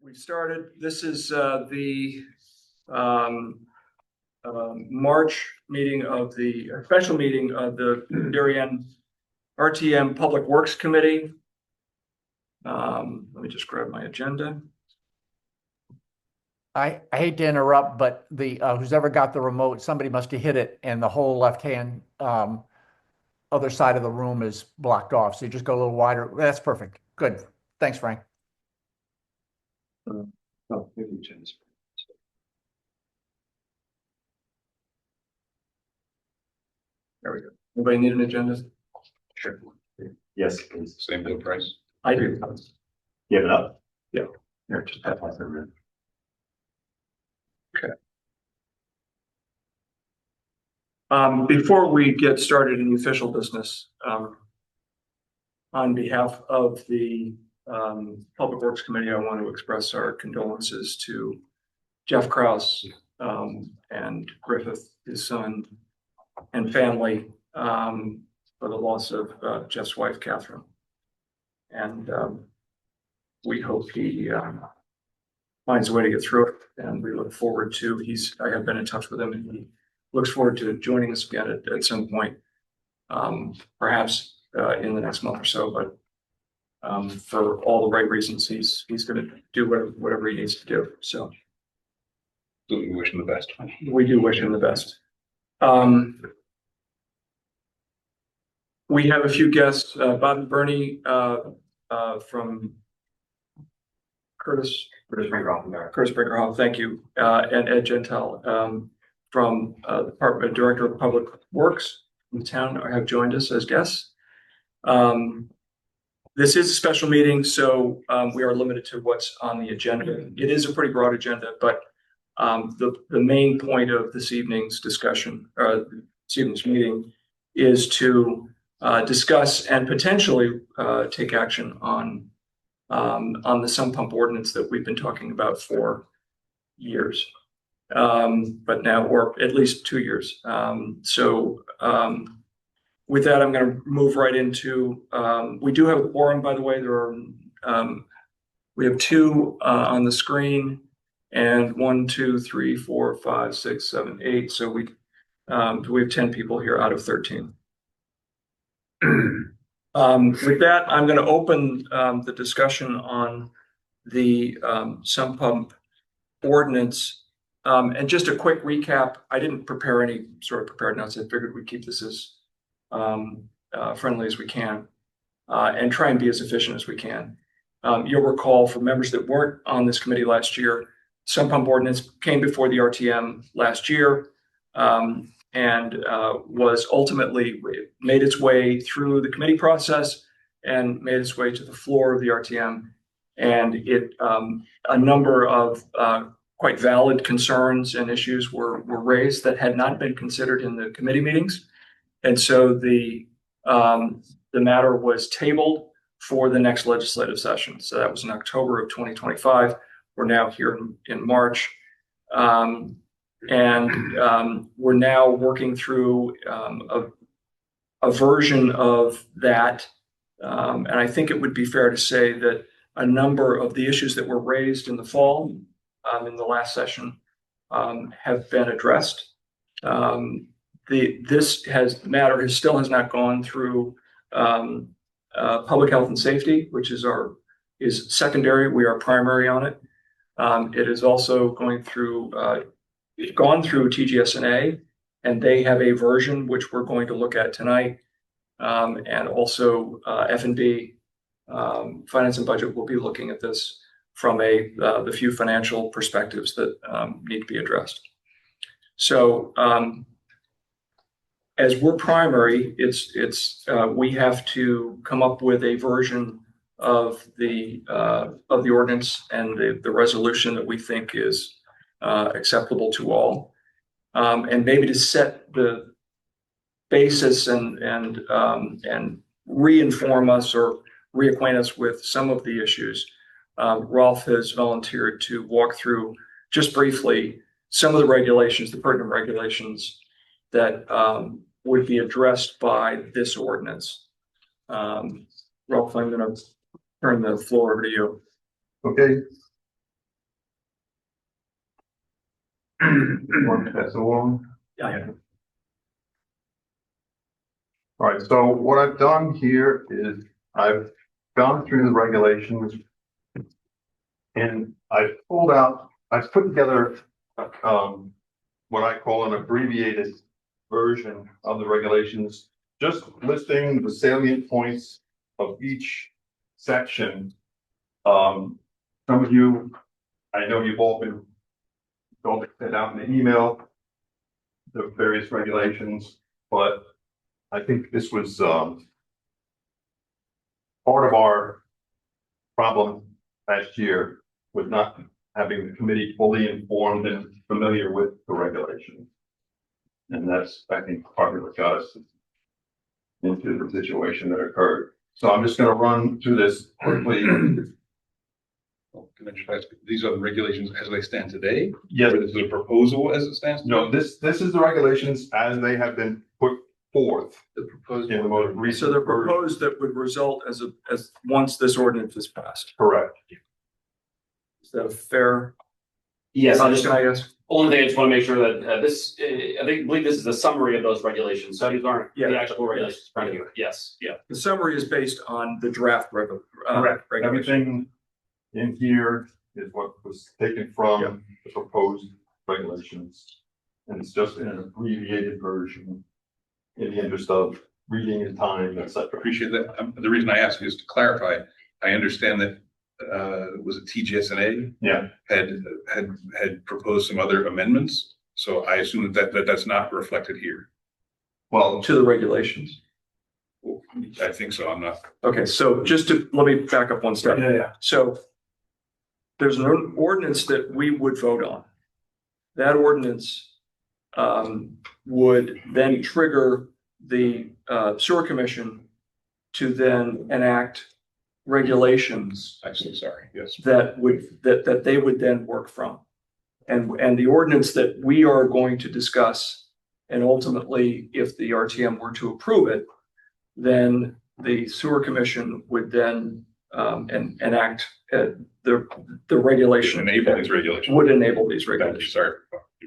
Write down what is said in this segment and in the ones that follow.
We started. This is the March meeting of the special meeting of the Darien RTM Public Works Committee. Let me just grab my agenda. I hate to interrupt, but the who's ever got the remote, somebody must have hit it, and the whole left-hand other side of the room is blocked off. So you just go a little wider. That's perfect. Good. Thanks, Frank. Oh, maybe change. There we go. Anybody need an agenda? Sure. Yes, please. Same bill price. I do. Give it up. Yeah. Here, just have That's a minute. Before we get started in the official business, on behalf of the Public Works Committee, I want to express our condolences to Jeff Krause and Griffith, his son, and family for the loss of Jeff's wife, Catherine. And we hope he finds a way to get through it. And we look forward to, I have been in touch with him, and he looks forward to joining us again at some point, perhaps in the next month or so. But for all the right reasons, he's going to do whatever he needs to do. So We wish him the best. we do wish him the best. We have a few guests, Bob and Bernie from Curtis Brinkerhoff, thank you, and Ed Gentile from Department Director of Public Works in the town have joined us as guests. This is a special meeting, so we are limited to what's on the agenda. It is a pretty broad agenda, but the main point of this evening's discussion, this evening's meeting, is to discuss and potentially take action on the sump pump ordinance that we've been talking about for years, but now, or at least 2 years. With that, I'm going to move right into, we do have a quorum, by the way. We have two on the screen, and 1, 2, 3, 4, 5, 6, 7, 8. So we have 10 people here out of 13. With that, I'm going to open the discussion on the sump pump ordinance. And just a quick recap, I didn't prepare any sort of prepared notes. I figured we'd keep this as friendly as we can and try and be as efficient as we can. You'll recall, for members that weren't on this committee last year, sump pump ordinance came before the RTM last year and was ultimately made its way through the committee process and made its way to the floor of the RTM. And a number of quite valid concerns and issues were raised that had not been considered in the committee meetings. And so the matter was tabled for the next legislative session. So that was in October of 2025. We're now here in March. And we're now working through a version of that. And I think it would be fair to say that a number of the issues that were raised in the fall, in the last session, have been addressed. The matter still has not gone through public health and safety, which is secondary. We are primary on it. It is also gone through TGS&A, and they have a version which we're going to look at tonight. And also F&B, Finance and Budget, will be looking at this from the few financial perspectives that need to be addressed. So as we're primary, we have to come up with a version of the ordinance and the resolution that we think is acceptable to all, and maybe to set the basis and re-inform us or reacquaint us with some of the issues. Rolf has volunteered to walk through just briefly some of the regulations, the pertinent regulations that would be addressed by this ordinance. Rolf, I'm going to turn the floor over to you. Okay. That's the one. Yeah. All right, so what I've done here is I've gone through the regulations and I've put together, what I call an abbreviated version of the regulations, just listing the salient points of each section. Some of you, I know you've all been sent out in the email, the various regulations, but I think this was part of our problem last year with not having the committee fully informed and familiar with the regulations. And that's, I think, part of what got us into the situation that occurred. So I'm just going to run through this quickly. Well, can I just ask, these are the regulations as they stand today? Yes. Or this is a proposal as it stands? No, this is the regulations as they have been put forth The proposal. in the most recent. So they're version. proposed that would result as once this ordinance is passed. Correct. Is that a fair? Yes, I just, Can I ask? only thing I just want to make sure that I believe this is a summary of those regulations. So these aren't Yeah. the actual regulations. Right here. Yes, yeah. The summary is based on the draft Correct. regulation. Everything in here is what was taken from the proposed regulations. And it's just in an abbreviated version in the interest of reading and time, etc. Appreciate that. The reason I ask is to clarify, I understand that, was it TGSNA? Yeah. Had proposed some other amendments. So I assume that's not reflected here. Well, To the regulations. I think so. I'm not. Okay, so let me back up one step. yeah. So there's an ordinance that we would vote on. That ordinance would then trigger the sewer commission to then enact regulations I see. Sorry. Yes. that they would then work from. And the ordinance that we are going to discuss, and ultimately, if the RTM were to approve it, then the sewer commission would then enact the regulation. Enable these regulations. Would enable these Thank you. regulations. Sorry.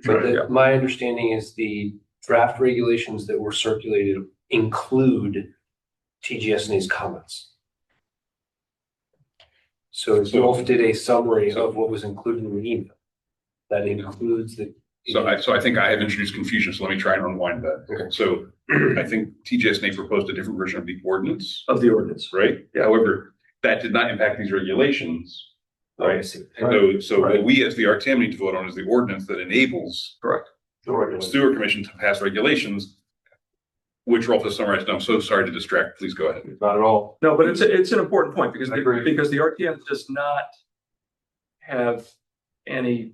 But Yeah. my understanding is the draft regulations that were circulated include TGSNA's comments. So Wolf did a summary of what was included in the email. That includes the. So I think I have introduced confusion. So let me try and unwind that. Okay. So I think TGSNA proposed a different version of the ordinance, Of the ordinance. right? Yeah. However, that did not impact these regulations. Oh, I see. So what we as the RTM need to vote on is the ordinance that enables Correct. the sewer commission to pass regulations, which Rolf has summarized. I'm so sorry to distract. Please go ahead. Not at all. No, but it's an important point because I agree. the RTM does not have any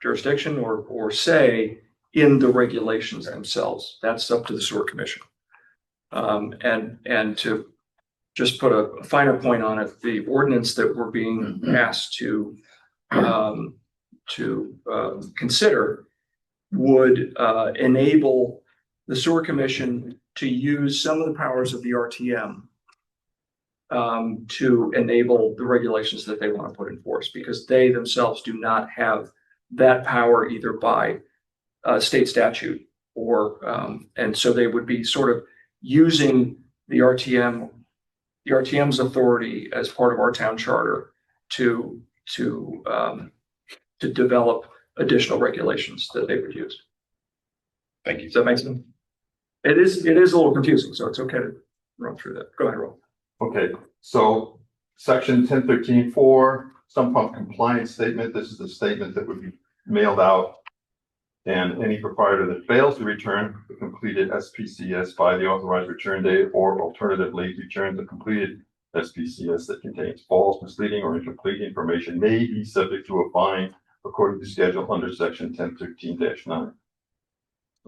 jurisdiction or say in the regulations themselves. That's up to the sewer commission. And to just put a finer point on it, the ordinance that we're being asked to consider would enable the sewer commission to use some of the powers of the RTM to enable the regulations that they want to put in force, because they themselves do not have that power either by state statute or and so they would be sort of using the RTM's authority as part of our town charter to develop additional regulations that they would use. Thank you. Does that make sense? It is a little confusing, so it's okay to run through that. Go ahead, Rob. Okay, so section 1013.4, sump pump compliance statement. This is the statement that would be mailed out. And any proprietor that fails to return the completed SPCS by the authorized return date, or alternatively returns a completed SPCS that contains false, misleading, or incomplete information, may be subject to a fine according to schedule under section 1013-9.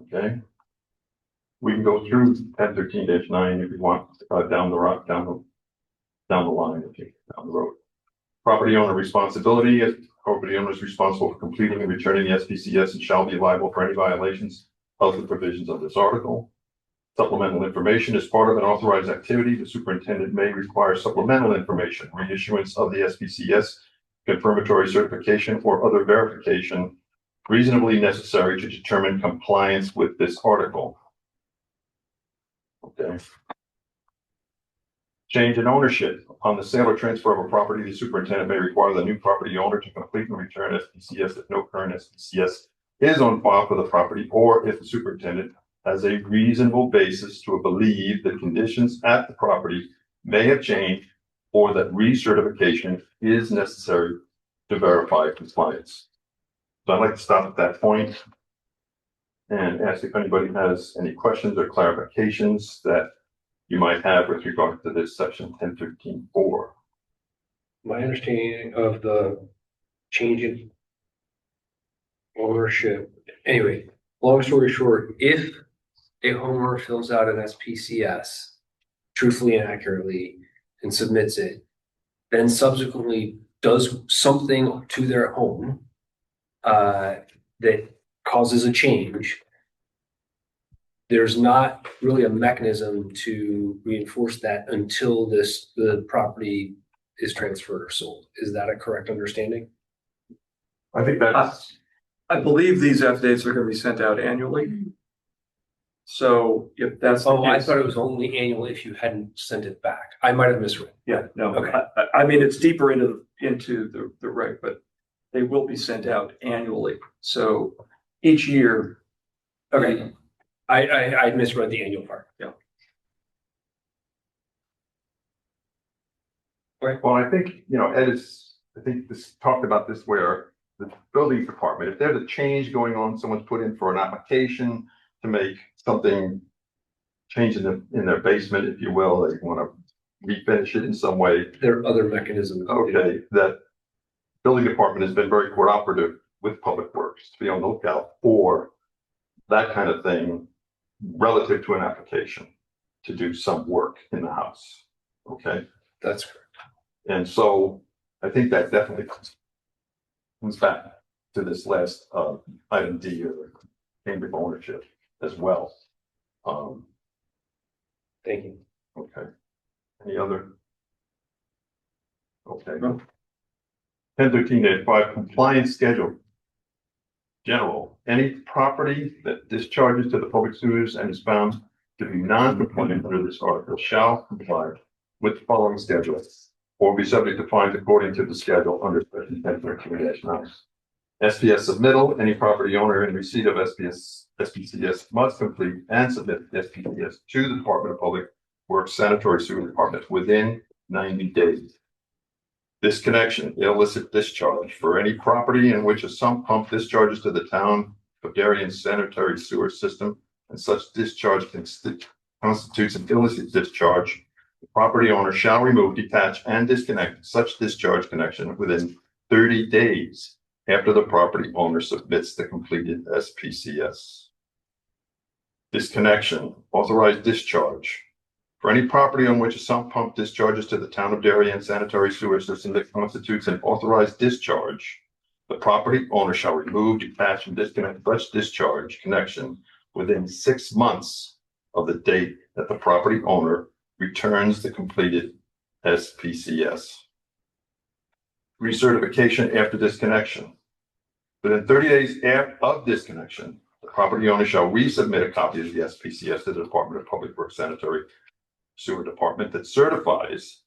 Okay. We can go through 1013-9 if you want, down the line, okay, down the road. Property owner responsibility. If property owner is responsible for completing and returning the SPCS and shall be liable for any violations of the provisions of this article. Supplemental information is part of an authorized activity. The superintendent may require supplemental information, reissuance of the SPCS, confirmatory certification, or other verification reasonably necessary to determine compliance with this article. Okay. Change in ownership. Upon the sale or transfer of a property, the superintendent may require the new property owner to complete and return SPCS if no current SPCS is on file for the property, or if the superintendent has a reasonable basis to believe the conditions at the property may have changed, or that recertification is necessary to verify compliance. So I'd like to stop at that point and ask if anybody has any questions or clarifications that you might have with regard to this section 1013(4). My understanding of the change in ownership, anyway, long story short, if a homeowner fills out an SPCS truthfully and accurately and submits it, then subsequently does something to their home that causes a change, there's not really a mechanism to reinforce that until the property is transferred or sold. Is that a correct understanding? I think that's, I believe these updates are going to be sent out annually. So if that's the Oh, I case, thought it was only annual if you hadn't sent it back. I might have misread. yeah, no, Okay. I mean, it's deeper into the reg, but they will be sent out annually. So each year. Okay. I misread the annual part. Yeah. well, I think, Ed I think this talked about this where the building department, if there's a change going on, someone's put in for an application to make something change in their basement, if you will, they want to refinish it in some way. There are other mechanisms. Okay, that building department has been very cooperative with Public Works to be on the lookout for that kind of thing relative to an application to do some work in the house. Okay, That's correct. and so I think that definitely comes back to this last item D, or change of ownership as well. Thank you. Okay. Any other? Okay. No. 1013.5 compliance schedule. General, any property that discharges to the public sewers and is found to be non-compliant under this article shall comply with the following schedule, or be subject to fines according to the schedule under section 1013-9. SPS submittal, any property owner in receipt of SPCS must complete and submit SPCS to the Department of Public Works Sanitary Sewer Department within 90 days. Disconnection, illicit discharge for any property in which a sump pump discharges to the town of Darien sanitary sewer system, and such discharge constitutes an illicit discharge. The property owner shall remove, detach, and disconnect such discharge connection within 30 days after the property owner submits the completed SPCS. Disconnection, authorized discharge. For any property on which a sump pump discharges to the town of Darien sanitary sewer system that constitutes an authorized discharge, the property owner shall remove, detach, and disconnect such discharge connection within 6 months of the date that the property owner returns the completed SPCS. Recertification after disconnection. Within 30 days of disconnection, the property owner shall resubmit a copy of the SPCS to the Department of Public Works Sanitary Sewer Department that certifies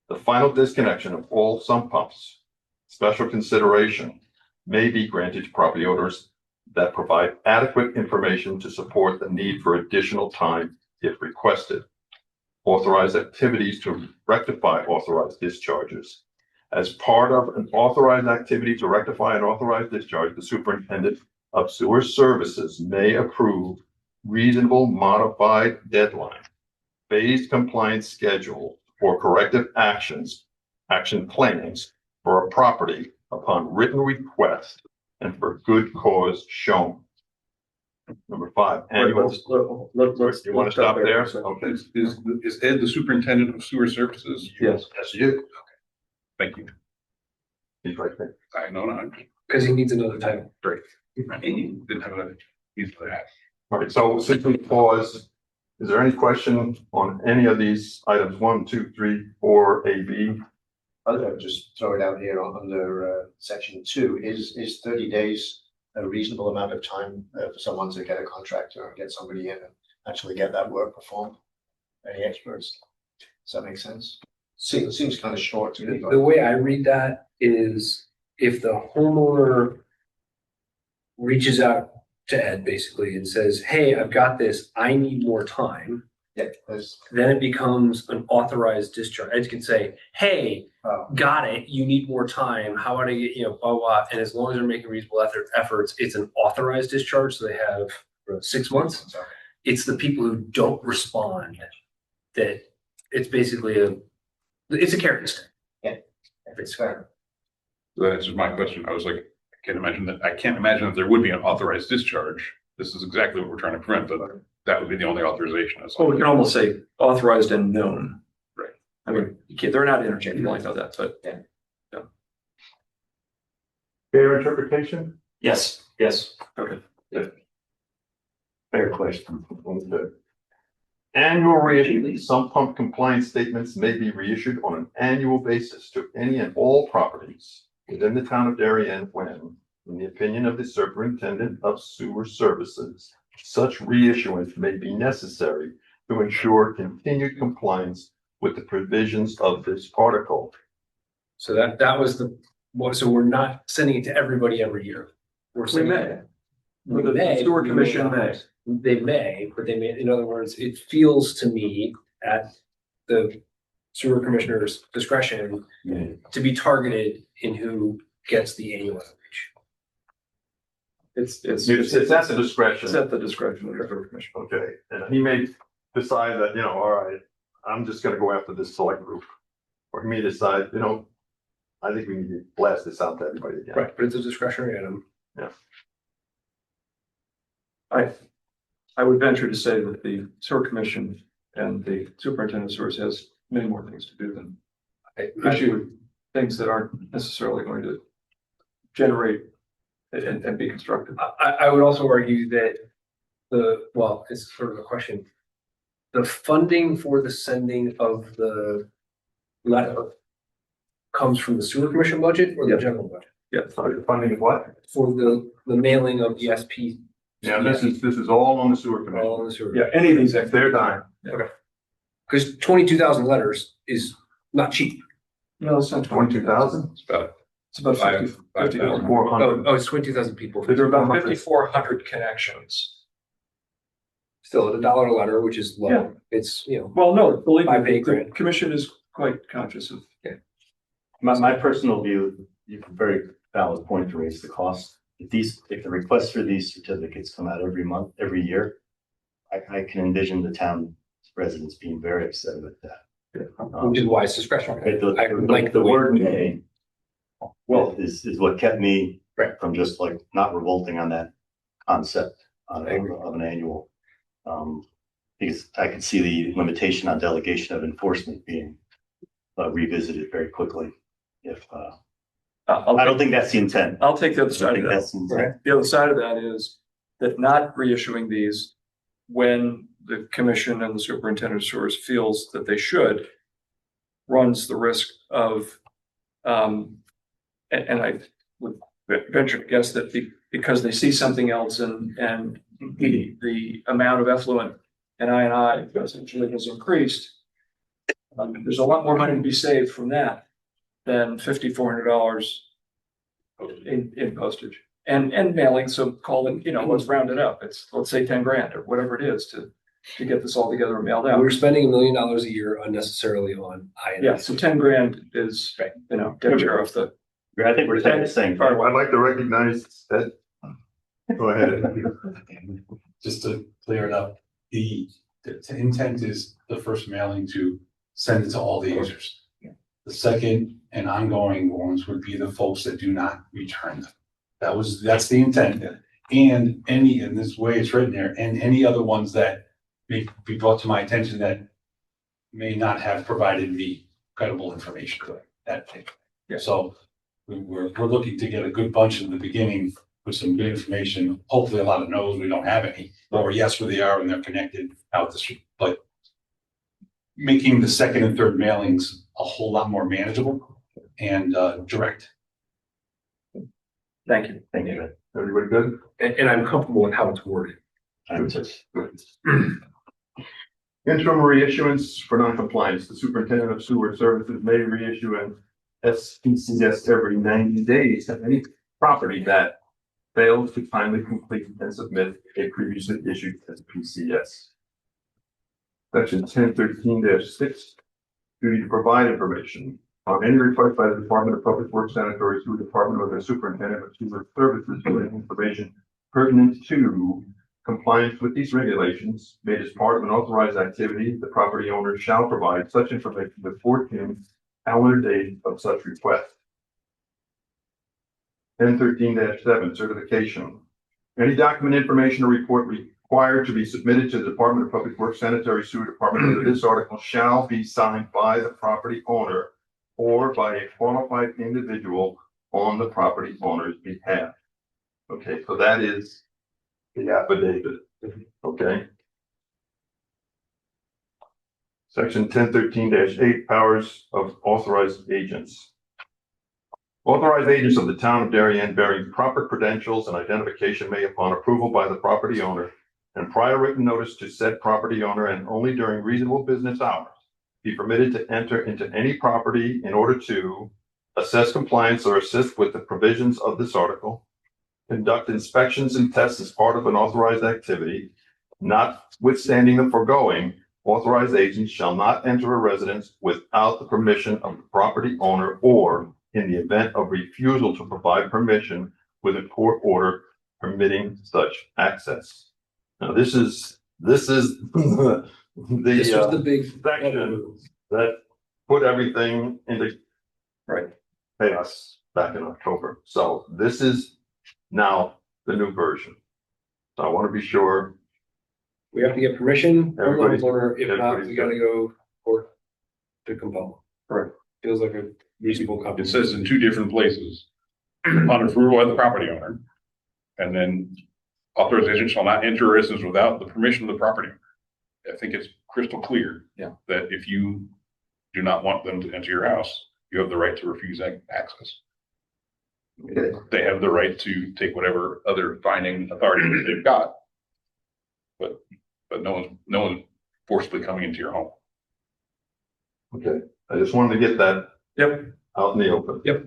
the final disconnection of all sump pumps. Special consideration may be granted to property owners that provide adequate information to support the need for additional time if requested. Authorized activities to rectify authorized discharges. As part of an authorized activity to rectify an authorized discharge, the superintendent of sewer services may approve reasonable modified deadline, phased compliance schedule, or corrective action plans for a property upon written request and for good cause shown. Number 5, annual. Let's. You want to stop there? Okay. Is Ed the superintendent of sewer services? Yes, that's you. Thank you. He's right there. I know not. Because he needs another title. Great. He didn't have a, he's the hat. All right, so since we pause, is there any question on any of these items 1, 2, 3, 4, A, B? I'll just throw it out here under section 2. Is 30 days a reasonable amount of time for someone to get a contractor or get somebody in and actually get that work performed? Any experts? Does that make sense? Seems kind of short to me. The way I read that is if the homeowner reaches out to Ed basically and says, hey, I've got this, I need more time. Yeah. Then it becomes an authorized discharge. Ed can say, hey, got it, you need more time. How about I get, blah, blah. And as long as they're making reasonable efforts, it's an authorized discharge. So they have 6 months. It's the people who don't respond that it's basically it's a carrot stick. Yeah. If it's fair. That answers my question. I was like, I can't imagine that there would be an authorized discharge. This is exactly what we're trying to prevent, but that would be the only authorization. Oh, we can almost say authorized and known. Right. I mean, you can't, they're not interchangeable, I know that, but yeah. Fair interpretation? Yes, yes, Okay. fair question. Okay. Annual reissue, sump pump compliance statements may be reissued on an annual basis to any and all properties within the town of Darien when, in the opinion of the superintendent of sewer services, such reissuance may be necessary to ensure continued compliance with the provisions of this article. So that was so we're not sending it to everybody every year. We may. The sewer commission may. They may, but they may, in other words, it feels to me at the sewer commissioner's discretion to be targeted in who gets the annual outreach. It's It's at the discretion. It's at the discretion of the sewer commission. Okay, and he may decide that, all right, I'm just gonna go after this select group. Or he may decide, I think we need to blast this out to everybody again. Right, but it's a discretionary item. I would venture to say that the sewer commission and the superintendent of sewers has many more things to do than issue things that aren't necessarily going to generate and be constructive. I would also argue that it's sort of a question. The funding for the sending of the letter comes from the sewer commission budget or the general budget? Yeah. Sorry, the funding of what? For the mailing of the SP. Yeah, this is all on the sewer commission. All in the sewer. Yeah, any of these. It's their dime. Because 22,000 letters is not cheap. No, it's not 22,000? It's about It's about 5,000. 400. Oh, it's 22,000 people. There are about 5,400 connections. Still at $1 a letter, which is low. Yeah. It's, Well, no, believe me, 5 to 8 the grand. commission is quite conscious of. My personal view, you have a very valid point to raise the cost. If the requests for these certificates come out every month, every year, I can envision the town residents being very upset with that. which is why it's discretionary. The word may, is what kept me from just like not revolting on that concept of an annual. Because I could see the limitation on delegation of enforcement being revisited very quickly. If I don't think that's the intent. I'll take the other I side think of that. that's the intent. The other side of that is that not reissuing these when the commission and the superintendent of sewers feels that they should runs the risk of, and I would venture to guess that because they see something else and the amount of effluent and I essentially has increased. There's a lot more money to be saved from that than $5,400 in postage and mailing. So call it, let's round it up. Let's say 10 grand or whatever it is to get this all together and mailed out. We're spending $1 million a year unnecessarily on INS. Yeah, so 10 grand is, Debbie off the. I think we're saying the same. I'd like to recognize that. Go ahead. Just to clear it up, the intent is the first mailing to send it to all the users. The second and ongoing ones would be the folks that do not return them. That's the intent. And in this way it's written there, and any other ones that may be brought to my attention that may not have provided me credible information. That thing. Yeah. So we're looking to get a good bunch in the beginning with some good information. Hopefully a lot of no's, we don't have any, or yes, where they are and they're connected out the street. But making the second and third mailings a whole lot more manageable and direct. Thank you. Thank you. Everybody good? And I'm comfortable with how it's worded. I'm just, Interim reissuance for non-compliance. The superintendent of sewer services may reissue an SPCS every 90 days to any property that fails to timely complete and submit a previously issued SPCS. Section 1013-6, duty to provide information. On any request by the Department of Public Works, Sanitary Sewer Department, or the superintendent of sewer services for information pertinent to compliance with these regulations made as part of an authorized activity, the property owner shall provide such information with 14 calendar days of such request. 1013-7, certification. Any document, information, or report required to be submitted to the Department of Public Works, Sanitary Sewer Department under this article shall be signed by the property owner or by a qualified individual on the property owner's behalf. Okay, so that is the affidavit. Okay. Section 1013-8, powers of authorized agents. Authorized agents of the town of Darien bearing proper credentials and identification may, upon approval by the property owner and prior written notice to said property owner and only during reasonable business hours, be permitted to enter into any property in order to assess compliance or assist with the provisions of this article, conduct inspections and tests as part of an authorized activity. Notwithstanding the foregoing, authorized agents shall not enter a residence without the permission of the property owner or, in the event of refusal to provide permission, with a court order permitting such access. Now, this is This was the big section that put everything into chaos back in October. So this is now the new version. So I want to be sure. We have to get permission from the Everybody's- homeowner. If not, everybody's we gotta go court to compel. Correct. Feels like a reasonable It compromise. says in two different places, upon approval by the property owner. And then authorization shall not enter a residence without the permission of the property owner. I think it's crystal clear. Yeah. That if you do not want them to enter your house, you have the right to refuse access. Okay. They have the right to take whatever other finding authority they've got. But no one's forcibly coming into your home. Okay. I just wanted to get that Yep. out in the open. Yep.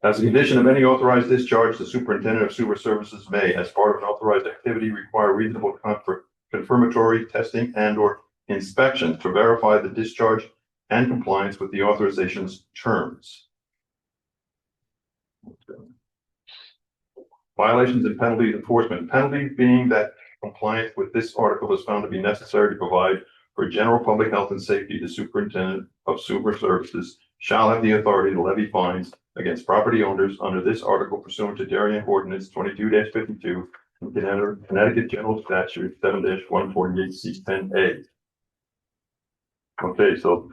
As a condition of any authorized discharge, the superintendent of sewer services may, as part of an authorized activity, require reasonable confirmatory testing and or inspection to verify the discharge and compliance with the authorization's terms. Violations and penalties enforcement. Penalties being that compliance with this article is found to be necessary to provide for general public health and safety, the superintendent of sewer services shall have the authority to levy fines against property owners under this article pursuant to Darien Ordinance 22-52 and Connecticut General Statute 7-148C10A. Okay, so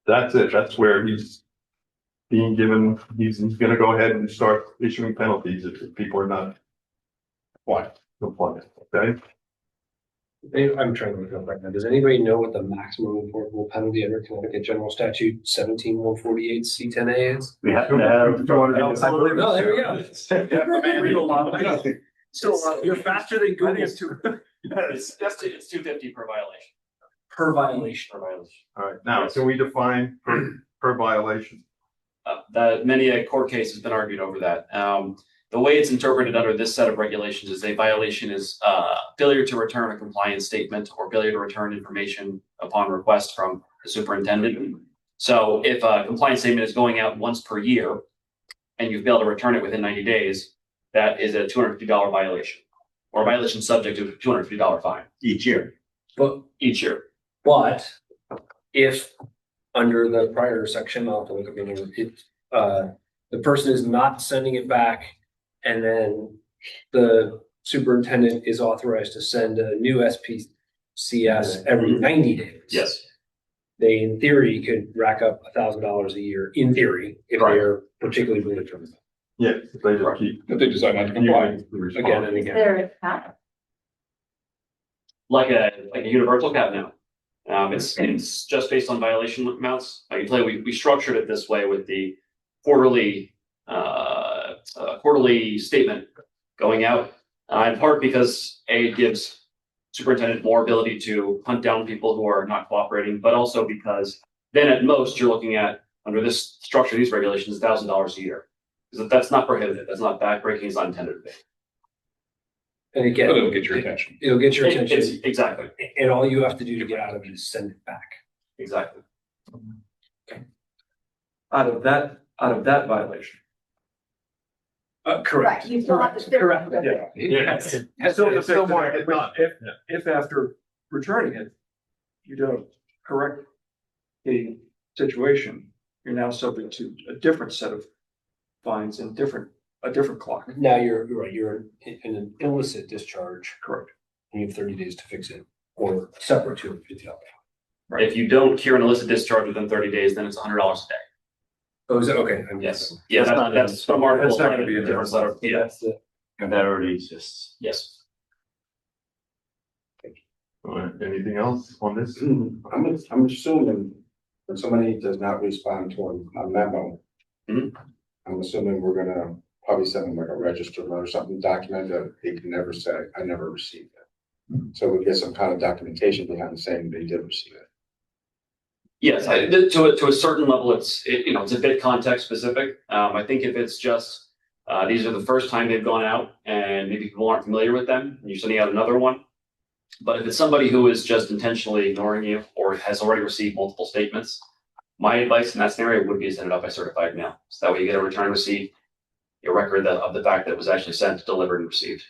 that's it. That's where he's being given, he's gonna go ahead and start issuing penalties if people are not compliant, okay? I'm trying to look up right now. Does anybody know what the maximum enforceable penalty under Connecticut General Statute 17-148C10A is? we have to have. No, there we go. So you're faster than Google. It's 250 per violation. Per violation. All right, now, can we define per violation? That many a court case has been argued over that. The way it's interpreted under this set of regulations is a violation is failure to return a compliance statement or failure to return information upon request from the superintendent. So if a compliance statement is going out once per year and you fail to return it within 90 days, that is a $250 violation or a violation subject to a $250 fine Each year. But each year. if under the prior section, I'll have to look at the name, the person is not sending it back and then the superintendent is authorized to send a new SPCS every 90 days. Yes. They, in theory, could rack up $1,000 a year, in theory, if Right. they're particularly belligerent. Yeah, if they just keep. If they decide not to comply. using the response. Again and again. There is not. Like a universal cap now. It's just based on violation amounts. I can tell you, we structured it this way with the quarterly quarterly statement going out. In part because it gives superintendent more ability to hunt down people who are not cooperating, but also because then at most you're looking at, under this structure, these regulations, $1,000 a year. Because that's not prohibited, that's not backbreaking, it's not intended to be. And again. But it'll get your attention. It'll get your attention. Exactly, And all you have to do to get out of it is send it back. exactly. Out of that violation. Correct. Right, you still have to. Correct. Yeah. Yes. Still still more to get done. If after returning it, you don't correct the situation, you're now subject to a different set of fines and a different clock. Now you're right, you're in an illicit discharge Correct. and you have 30 days to fix it, or separate $250. If you don't cure an illicit discharge within 30 days, then it's $100 a day. Oh, is it? Okay. Yes, yeah, That's not that's from Article. That's not gonna be in there. different letter. Yeah, That's the. And that already exists. yes. All right, anything else on this? I'm assuming when somebody does not respond to a memo, Mhm. I'm assuming we're gonna probably send them like a register or something, document that they can never say, I never received it. So we get some kind of documentation behind saying they did receive it. Yes, to a certain level, it's a bit context specific. I think if it's just, these are the first time they've gone out and maybe people aren't familiar with them, and you're sending out another one. But if it's somebody who is just intentionally ignoring you or has already received multiple statements, my advice in that scenario would be to send it out by certified mail. So that way you get a return receipt, a record of the fact that it was actually sent, delivered, and received.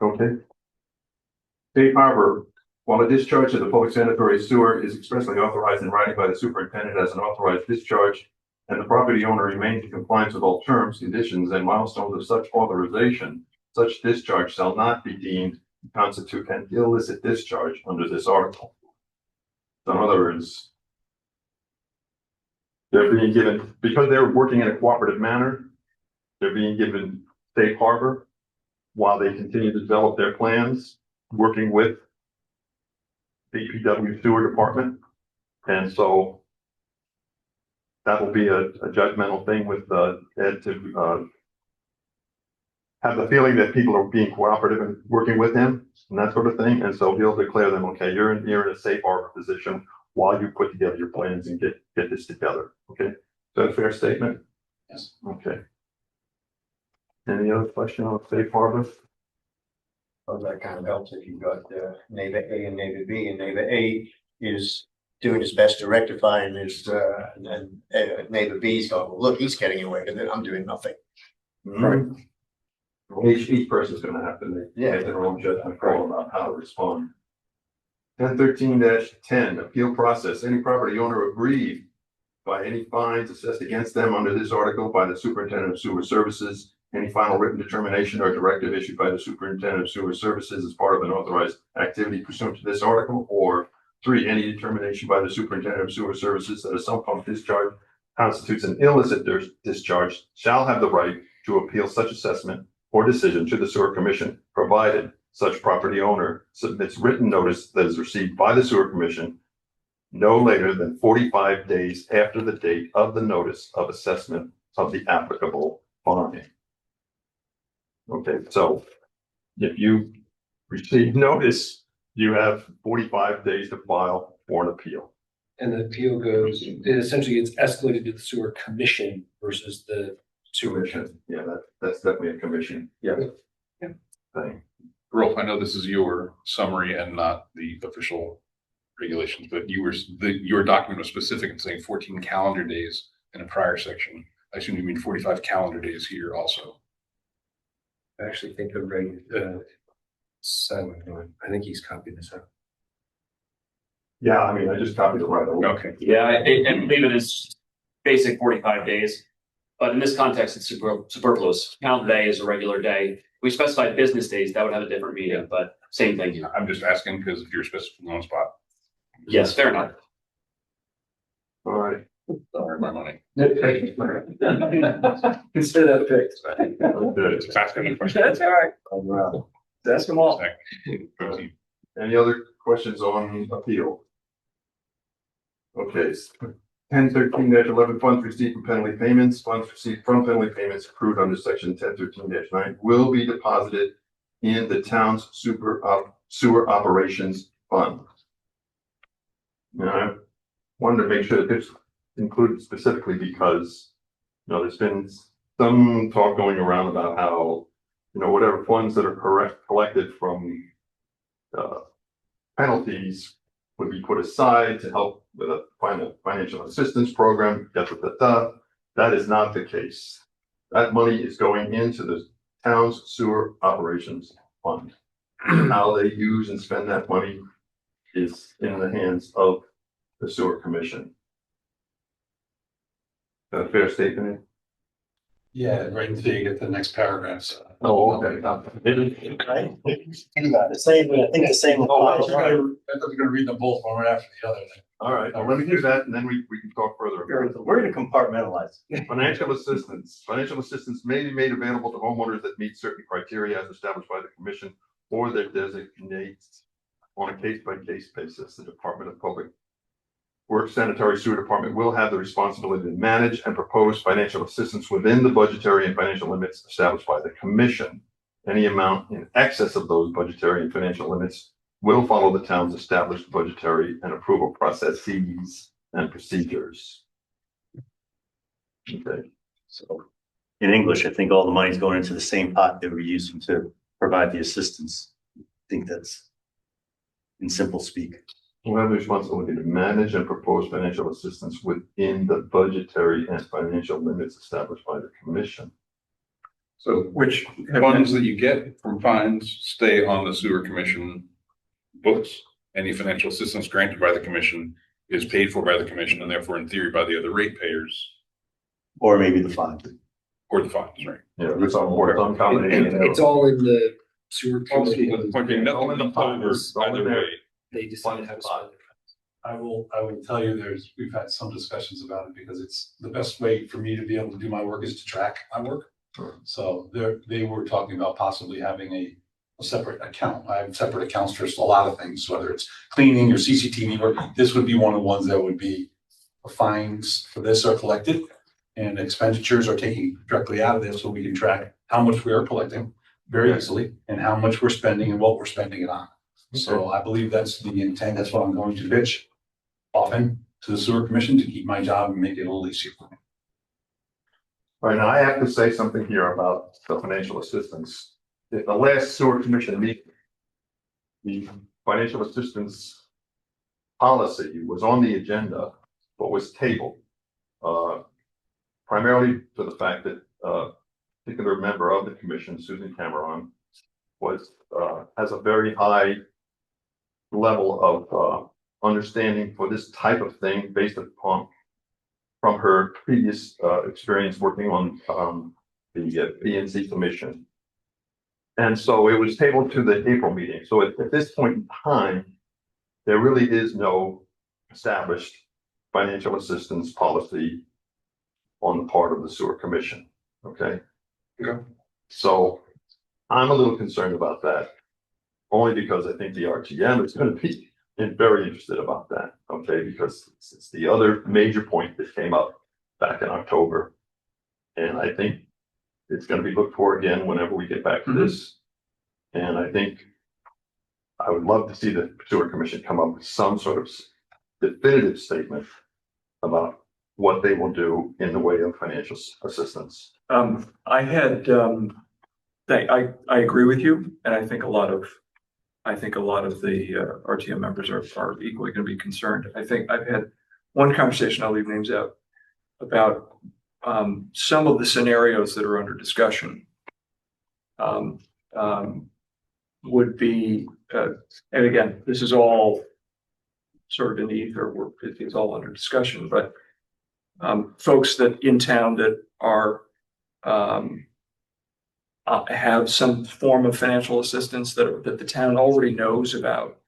Okay. Safe harbor, while a discharge to the public sanitary sewer is expressly authorized in writing by the superintendent as an authorized discharge, and the property owner remains in compliance with all terms, conditions, and milestones of such authorization, such discharge shall not be deemed to constitute an illicit discharge under this article. So in other words, they're being given, because they're working in a cooperative manner, they're being given safe harbor while they continue to develop their plans, working with the DPW sewer department. And so that will be a judgmental thing with Ed to have the feeling that people are being cooperative and working with him and that sort of thing. And so he'll declare them, okay, you're in a safe harbor position while you put together your plans and get this together. Okay, is that a fair statement? Yes. Okay. Any other question on safe harbor? Well, that kind of helps if you've got neighbor A and neighbor B, and neighbor A is doing his best to rectify, and neighbor B's going, well, look, he's getting away with it, I'm doing nothing. Right. Each person's gonna have to make their own judgment call about how to respond. 1013-10, appeal process. Any property owner aggrieved by any fines assessed against them under this article by the superintendent of sewer services, any final written determination or directive issued by the superintendent of sewer services as part of an authorized activity pursuant to this article, or 3, any determination by the superintendent of sewer services that a sump pump discharge constitutes an illicit discharge shall have the right to appeal such assessment or decision to the sewer commission, provided such property owner submits written notice that is received by the sewer commission no later than 45 days after the date of the notice of assessment of the applicable fine. Okay, so if you receive notice, you have 45 days to file for an appeal. And the appeal goes, it essentially gets escalated to the sewer commission versus the sewer. Commission, yeah, that's definitely a commission. Yeah. Thing. Rolf, I know this is your summary and not the official regulations, but your document was specific in saying 14 calendar days in a prior section. I assume you mean 45 calendar days here also. I actually think Simon, I think he's copied this out. Yeah, I mean, I just copied it right away. Okay. Yeah, I believe it is basic 45 days, but in this context, it's superfluous. Calendar day is a regular day. We specified business days, that would have a different meaning, but same thing here. I'm just asking because if you're specific on the spot. Yes, fair enough. All right. Sorry, my money. Consider that fixed. Just asking a question. That's all right. Ask them all. Any other questions on appeal? Okay, 1013-11 funds received from penalty payments. Funds received from penalty payments accrued under section 1013-9 will be deposited in the town's sewer operations fund. Now, I wanted to make sure that it's included specifically because, there's been some talk going around about how, whatever funds that are collected from penalties would be put aside to help with a financial assistance program. That is not the case. That money is going into the town's sewer operations fund. How they use and spend that money is in the hands of the sewer commission. Is that a fair statement? Yeah, right until you get to the next paragraphs. Oh, okay. Right? The same, I think the same. That doesn't gonna read them both one right after the other. All right, well, let me do that and then we can talk further about it. We're gonna compartmentalize. Financial assistance. Financial assistance may be made available to homeowners that meet certain criteria as established by the commission or their designates on a case-by-case basis. The Department of Public Works Sanitary Sewer Department will have the responsibility to manage and propose financial assistance within the budgetary and financial limits established by the commission. Any amount in excess of those budgetary and financial limits will follow the town's established budgetary and approval processes and procedures. Okay. So in English, I think all the money's going into the same pot that we're using to provide the assistance. I think that's in simple speak. Will have the responsibility to manage and propose financial assistance within the budgetary and financial limits established by the commission. So Which funds that you get from fines stay on the sewer commission books. Any financial assistance granted by the commission is paid for by the commission and therefore in theory by the other ratepayers Or maybe the fine. or the fines, right? Yeah, it's on combination. It's all in the sewer. Also, committee. the point being, nothing left over either way. They decide how to spend it. I will tell you we've had some discussions about it because it's the best way for me to be able to do my work is to track my work. So they were talking about possibly having a separate account. I have separate accounts for a lot of things, whether it's cleaning or CCTV work. This would be one of the ones that would be fines for this are collected and expenditures are taken directly out of this so we can track how much we are collecting very easily and how much we're spending and what we're spending it on. So I believe that's the intent. That's what I'm going to pitch often to the sewer commission to keep my job and make it a little easier for me. All right, now I have to say something here about the financial assistance. At the last sewer commission meeting, the financial assistance policy was on the agenda, but was tabled. Primarily for the fact that a particular member of the commission, Susan Cameron, has a very high level of understanding for this type of thing based upon from her previous experience working on the B&C commission. And so it was tabled to the April meeting. So at this point in time, there really is no established financial assistance policy on the part of the sewer commission. Okay. Okay. So I'm a little concerned about that, only because I think the RTM is going to be very interested about that. Okay, because it's the other major point that came up back in October, and I think it's going to be looked for again whenever we get back to this. And I think I would love to see the sewer commission come up with some sort of definitive statement about what they will do in the way of financial assistance. I agree with you, and I think a lot of the RTM members are equally going to be concerned. I think I've had one conversation, I'll leave names out, about some of the scenarios that are under discussion would be, and again, this is all sort of in the ether, it's all under discussion, but folks that in town that are have some form of financial assistance that the town already knows about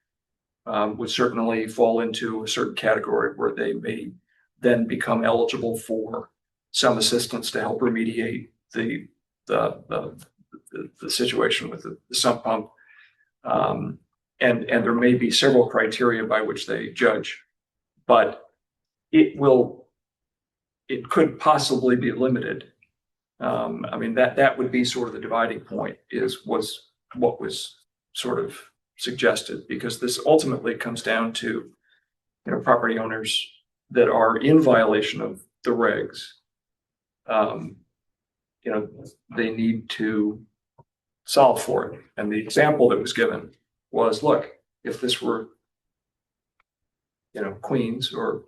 would certainly fall into a certain category where they may then become eligible for some assistance to help remediate the situation with the sump pump. And there may be several criteria by which they judge, but it will it could possibly be limited. I mean, that would be sort of the dividing point was what was sort of suggested, because this ultimately comes down to, property owners that are in violation of the regs. They need to solve for it. And the example that was given was, look, if this were, Queens or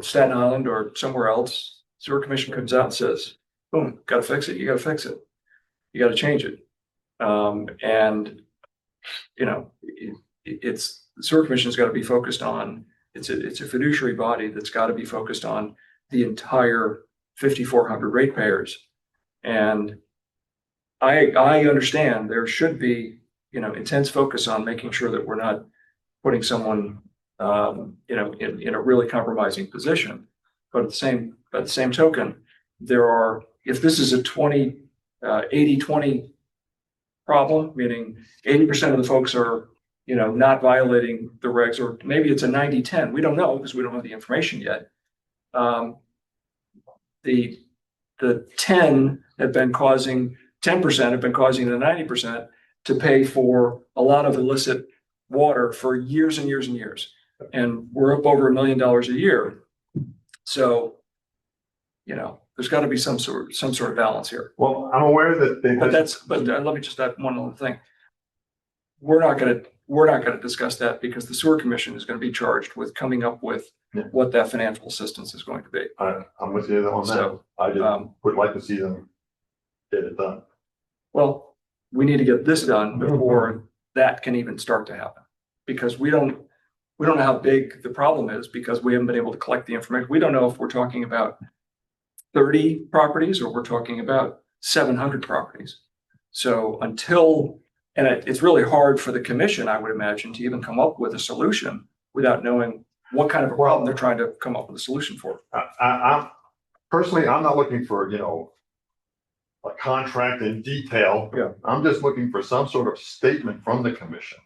Staten Island or somewhere else, sewer commission comes out and says, boom, got to fix it. You got to fix it. You got to change it. And it's the sewer commission's got to be focused on, it's a fiduciary body that's got to be focused on the entire 5,400 ratepayers. And I understand there should be, intense focus on making sure that we're not putting someone, in a really compromising position. But at the same token, if this is a 80-20 problem, meaning 80% of the folks are, not violating the regs, or maybe it's a 90-10. We don't know because we don't have the information yet. The 10% have been causing the 90% to pay for a lot of illicit water for years and years and years. And we're up over $1 million a year. So, there's got to be some sort of balance here. Well, I'm aware that let me just add one other thing. We're not going to discuss that because the sewer commission is going to be charged with coming up with what that financial assistance is going to be. I'm with you on that. So, I just would like to see them get it done. Well, we need to get this done before that can even start to happen, because we don't know how big the problem is, because we haven't been able to collect the information. We don't know if we're talking about 30 properties or we're talking about 700 properties. So it's really hard for the commission, I would imagine, to even come up with a solution without knowing what kind of a problem they're trying to come up with a solution for. I'm not looking for, a contract in detail. Yeah. I'm just looking for some sort of statement from the commission,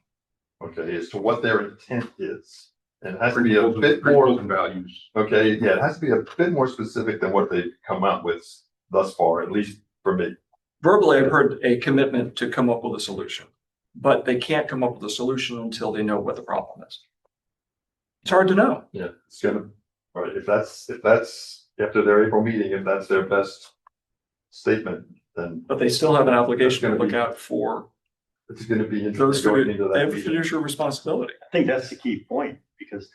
okay, as to what their intent is. And it has to be a bit more values. Okay, yeah, it has to be a bit more specific than what they've come up with thus far, at least for me. Verbally, I've heard a commitment to come up with a solution, but they can't come up with a solution until they know what the problem is. It's hard to know. Yeah, all right, if that's after their April meeting, if that's their best statement, then. But they still have an obligation to look out for It's gonna be those interesting going into they that have meeting. fiduciary responsibility. I think that's the key point, because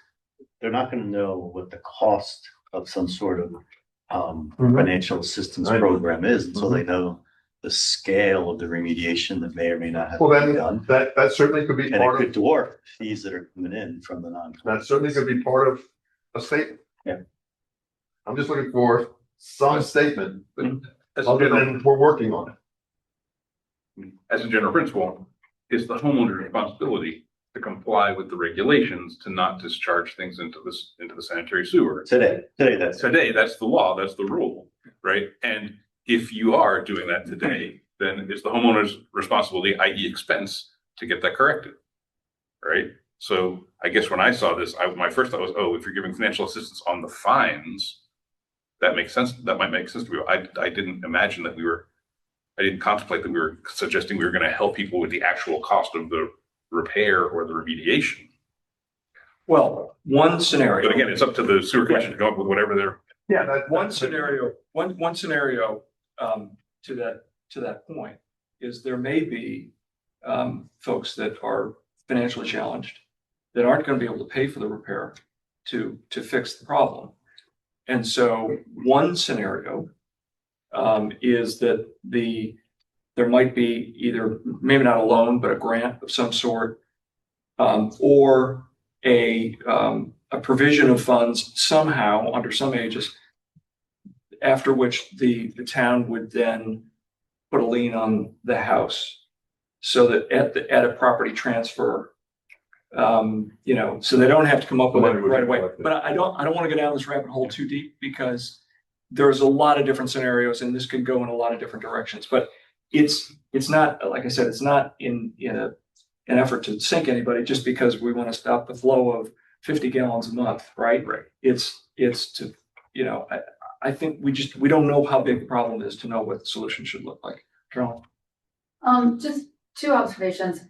they're not gonna know what the cost of some sort of financial assistance Right. program is until they know the scale of the remediation that may or may not have Well, been then, done. that certainly could be And it part could of, dwarf fees that are coming in from the non. that certainly could be part of a statement. Yeah. I'm just looking for some statement, As a other general, than we're working on it. as a general principle, it's the homeowner's responsibility to comply with the regulations to not discharge things into the sanitary sewer. Today, that's. Today, that's the law, that's the rule, right? And if you are doing that today, then it's the homeowner's responsibility, i.e. expense, to get that corrected, right? So I guess when I saw this, my first thought was, oh, if you're giving financial assistance on the fines, that makes sense. That might make sense to me. I didn't imagine that I didn't contemplate that we were suggesting we were going to help people with the actual cost of the repair or the remediation. Well, one scenario. But again, it's up to the sewer commission to come up with whatever they're. Yeah, One scenario to that point is there may be folks that are financially challenged that aren't going to be able to pay for the repair to fix the problem. And so one scenario is that there might be either, maybe not a loan, but a grant of some sort, or a provision of funds somehow under some aegis, after which the town would then put a lien on the house, so that at a property transfer, so they don't have to come up with it right away. But I don't want to go down this rabbit hole too deep, because there's a lot of different scenarios and this could go in a lot of different directions. But it's not, like I said, it's not in an effort to sink anybody just because we want to stop the flow of 50 gallons a month, right? Right. It's to I think we don't know how big the problem is to know what the solution should look like. Carolyn? Just two observations.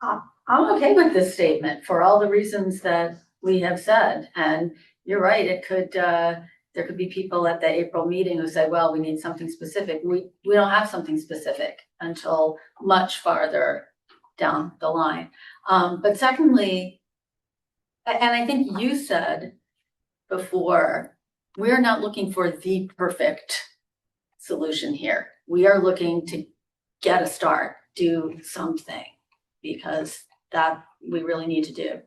I'm okay with this statement for all the reasons that we have said. And you're right, there could be people at the April meeting who say, well, we need something specific. We don't have something specific until much farther down the line. But secondly, and I think you said before, we're not looking for the perfect solution here. We are looking to get a start, do something, because that we really need to do.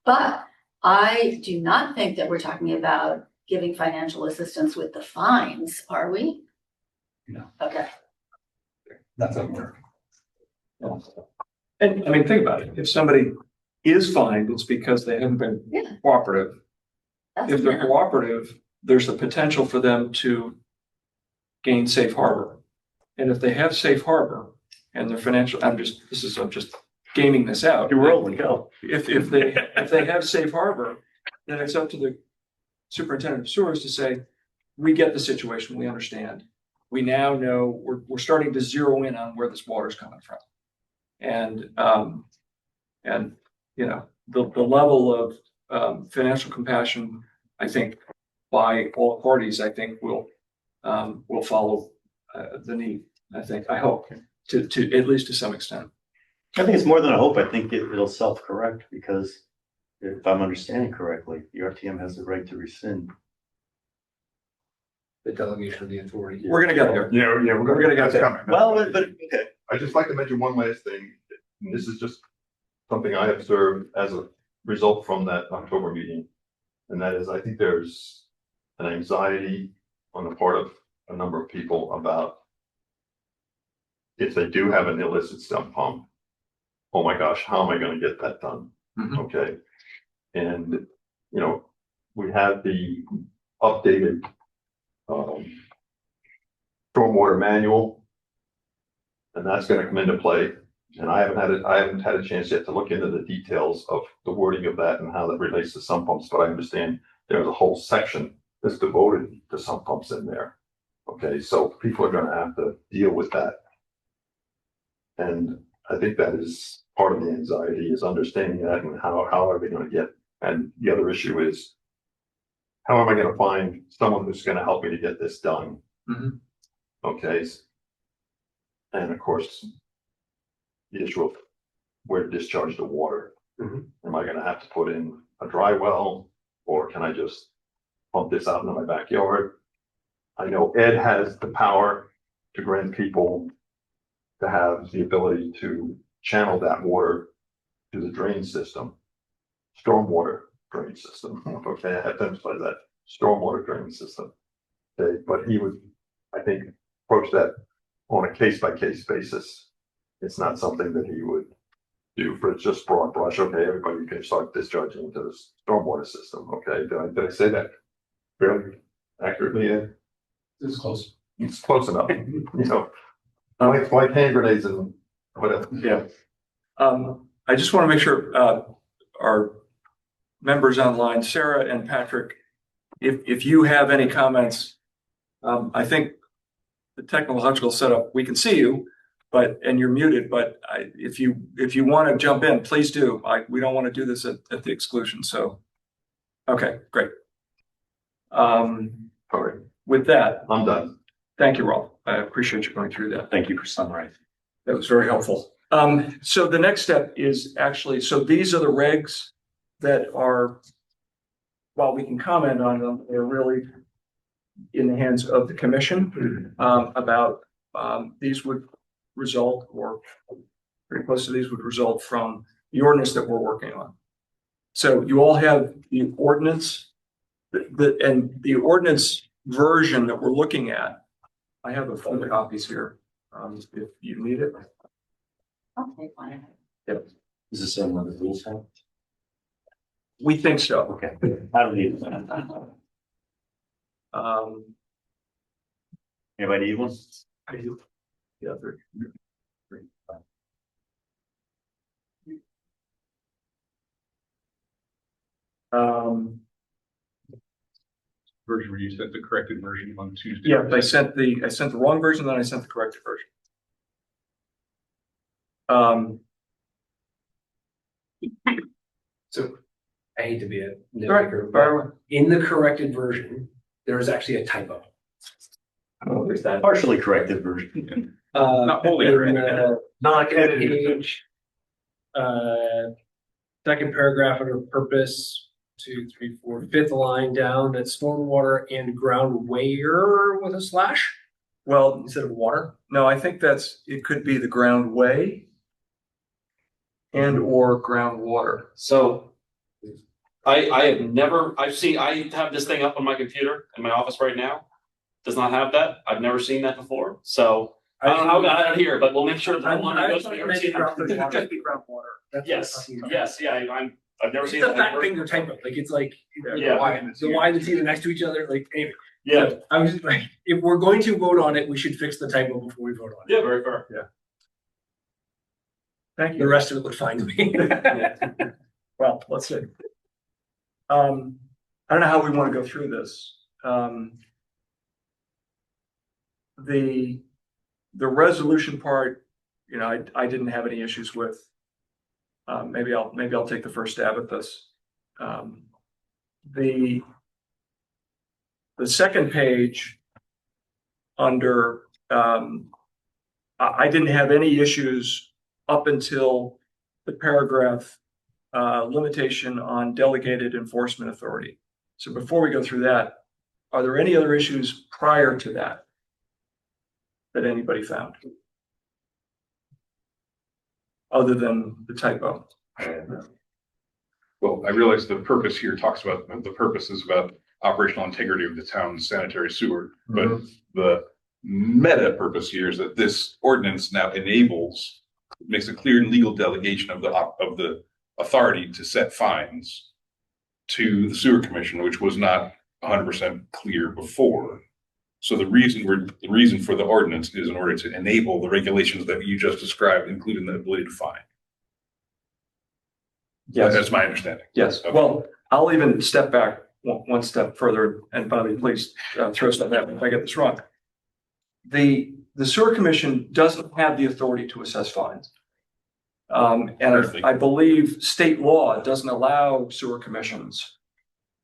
But I do not think that we're talking about giving financial assistance with the fines, are we? No. Okay. That's a work. And I mean, think about it. If somebody is fined, it's because they haven't been Yeah. cooperative. That's If they're enough. cooperative, there's a potential for them to gain safe harbor. And if they have safe harbor and their financial, I'm just gaming this out. Your world would go. If they have safe harbor, then it's up to the superintendent of sewers to say, we get the situation, we understand. We now know we're starting to zero in on where this water is coming from. And the level of financial compassion, I think, by all parties, I think will follow the need. I hope to at least to some extent. I think it's more than a hope. I think it'll self-correct because if I'm understanding correctly, the RTM has the right to rescind. The delegation of the authority. We're gonna get there. Yeah, We're gonna get that's there. coming. Well, but okay. I'd just like to mention one last thing. And this is just something I observed as a result from that October meeting. And that is, I think there's an anxiety on the part of a number of people about if they do have an illicit stump pump, oh my gosh, how am I going to get that done? Mhm. Okay. And, we have the updated stormwater manual, and that's going to come into play. And I haven't had a chance yet to look into the details of the wording of that and how that relates to sump pumps, but I understand there's a whole section that's devoted to sump pumps in there. Okay, so people are gonna have to deal with that. And I think that is part of the anxiety, is understanding that and how are they gonna get, and the other issue is, how am I gonna find someone who's gonna help me to get this done? Mhm. Okay. And of course, the issue of where to discharge the water. Mhm. Am I gonna have to put in a dry well, or can I just pump this out into my backyard? I know Ed has the power to grant people to have the ability to channel that water to the drain system, stormwater drain system. Okay, I have to emphasize that, stormwater drain system. Okay, but he would, I think, approach that on a case-by-case basis. It's not something that he would do for just broad brush. Okay, everybody can start discharging into the stormwater system. Okay, did I say that fairly accurately, Ed? It's close. It's close enough, like hand grenades and whatever. Yeah. I just want to make sure our members online, Sarah and Patrick, if you have any comments, I think the technological setup, we can see you, and you're muted, but if you want to jump in, please do. We don't want to do this at the exclusion. So, okay, great. Sorry, With that, I'm done. thank you, Rolf. I appreciate you going through that. Thank you for summarizing. That was very helpful. So the next step is actually, so these are the regs that are, while we can comment on them, they're really in the hands of the commission about these would result, or pretty close to these would result from the ordinance that we're working on. So you all have the ordinance, and the ordinance version that we're looking at. I have a photocopies here, if you need it. I'll take one. Yep. Is this one of the rules? We think so. Okay, I don't need that. Anybody need one? I do. Yeah, they're great. version where you sent the corrected version on Tuesday. Yeah, I sent the wrong version, then I sent the corrected version. So I hate to be a Right, nitpicker, fire but away. in the corrected version, there is actually a typo. Oh, there's that. Partially corrected version. Not wholly In corrected. the Not edited. page, second paragraph under purpose, 2, 3, 4, fifth line down, that's stormwater and groundware with a slash Well, instead of water. no, I think it could be the groundway and or groundwater. So I have this thing up on my computer in my office right now. Does not have that. I've never seen that before. So I don't know how I got it here, but we'll make sure that one goes to the RTM. Yes, yes, yeah, I've never seen It's a that. fat finger typo, like it's like Yeah. the Y and the T are next to each other, like anyway. Yeah, So I was just like, if we're going to vote on it, we should fix the typo before we vote on it. yeah, very fair. Thank The you. rest of it looked fine to me. Well, let's see. I don't know how we want to go through this. The resolution part, you know, I didn't have any issues with. Maybe I'll take the first stab at this. The second page under, I didn't have any issues up until the paragraph limitation on delegated enforcement authority. So before we go through that, are there any other issues prior to that anybody found? Other than the typo? Well, I realize the purpose here talks about, the purpose is about operational integrity of the town's sanitary sewer. But the meta purpose here is that this ordinance now makes a clear and legal delegation of the authority to set fines to the sewer commission, which was not 100% clear before. So the reason for the ordinance is in order to enable the regulations that you just described, including the ability to fine. Yes. That's my understanding. Yes. Okay. Well, I'll even step back one step further, and Bobby, please throw stuff at me if I get this wrong. The sewer commission doesn't have the authority to assess fines. And I believe state law doesn't allow sewer commissions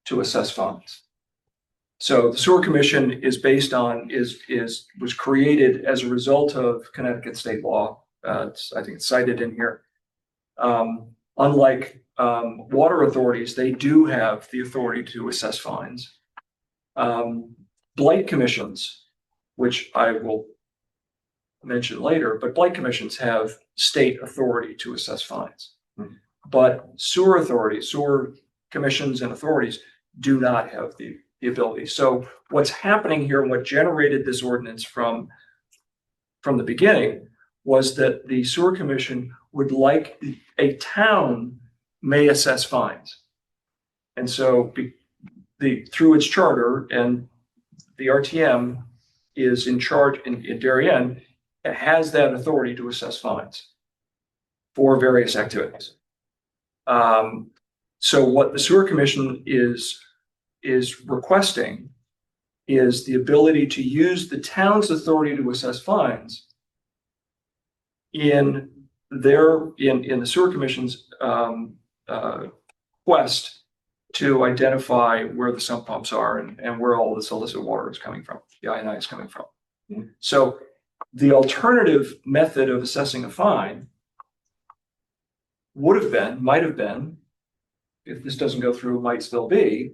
to assess fines. So the sewer commission is was created as a result of Connecticut state law. I think it's cited in here. Unlike water authorities, they do have the authority to assess fines. Blight commissions, which I will mention later, but blight commissions have state authority to assess fines. But sewer commissions and authorities do not have the ability. So what's happening here and what generated this ordinance from the beginning was that the sewer commission would like a town may assess fines. And so through its charter, and the RTM is in charge in Darien, it has that authority to assess fines for various activities. So what the sewer commission is requesting is the ability to use the town's authority to assess fines in the sewer commission's quest to identify where the sump pumps are and where all this illicit water is coming from, the INI is coming from. So the alternative method of assessing a fine might have been, if this doesn't go through, might still be,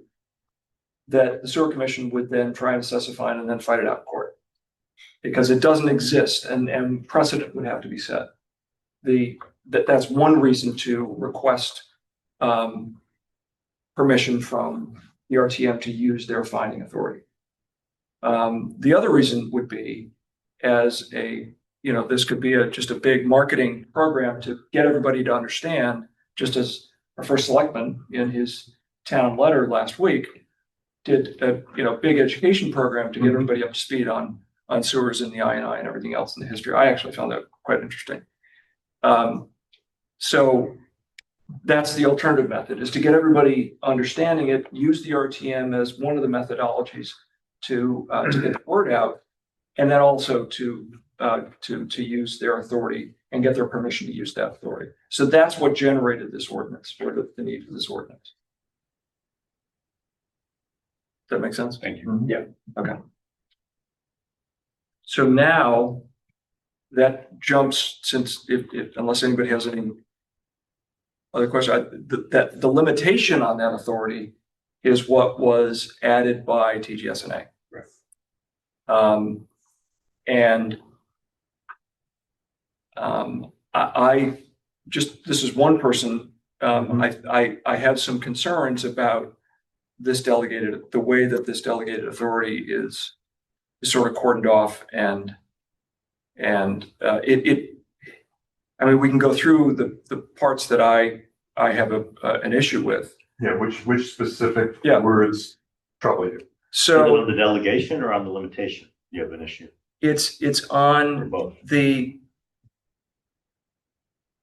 that the sewer commission would then try and assess a fine and then fight it out in court. Because it doesn't exist and precedent would have to be set. That's one reason to request permission from the RTM to use their finding authority. The other reason would be this could be just a big marketing program to get everybody to understand, just as our first selectman in his town letter last week did a big education program to get everybody up to speed on sewers and the INI and everything else in the history. I actually found that quite interesting. So that's the alternative method, is to get everybody understanding it, use the RTM as one of the methodologies to get the word out, and then also to use their authority and get their permission to use that authority. So that's what generated this ordinance, or the need for this ordinance. Does that make sense? Thank you. Yeah, okay. So now that jumps, since if unless anybody has any other question, that the limitation on that authority is what was added by TGSNA. Right. I just, this is one person, I have some concerns about this delegated, the way that this delegated authority is sort of cordoned off, and I mean, we can go through the parts that I have an issue with. Yeah, which specific Yeah. words trouble you? So On the delegation or on the limitation, you have an issue, it's or on both?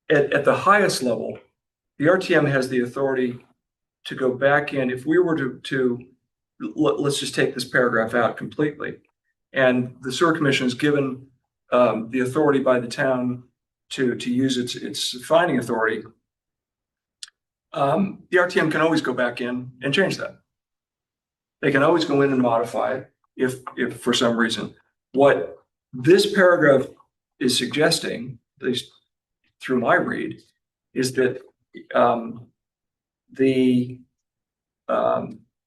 at the highest level, the RTM has the authority to go back in. If we were let's just take this paragraph out completely, and the sewer commission is given the authority by the town to use its finding authority, the RTM can always go back in and change that. They can always go in and modify it if for some reason. What this paragraph is suggesting, at least through my read, is that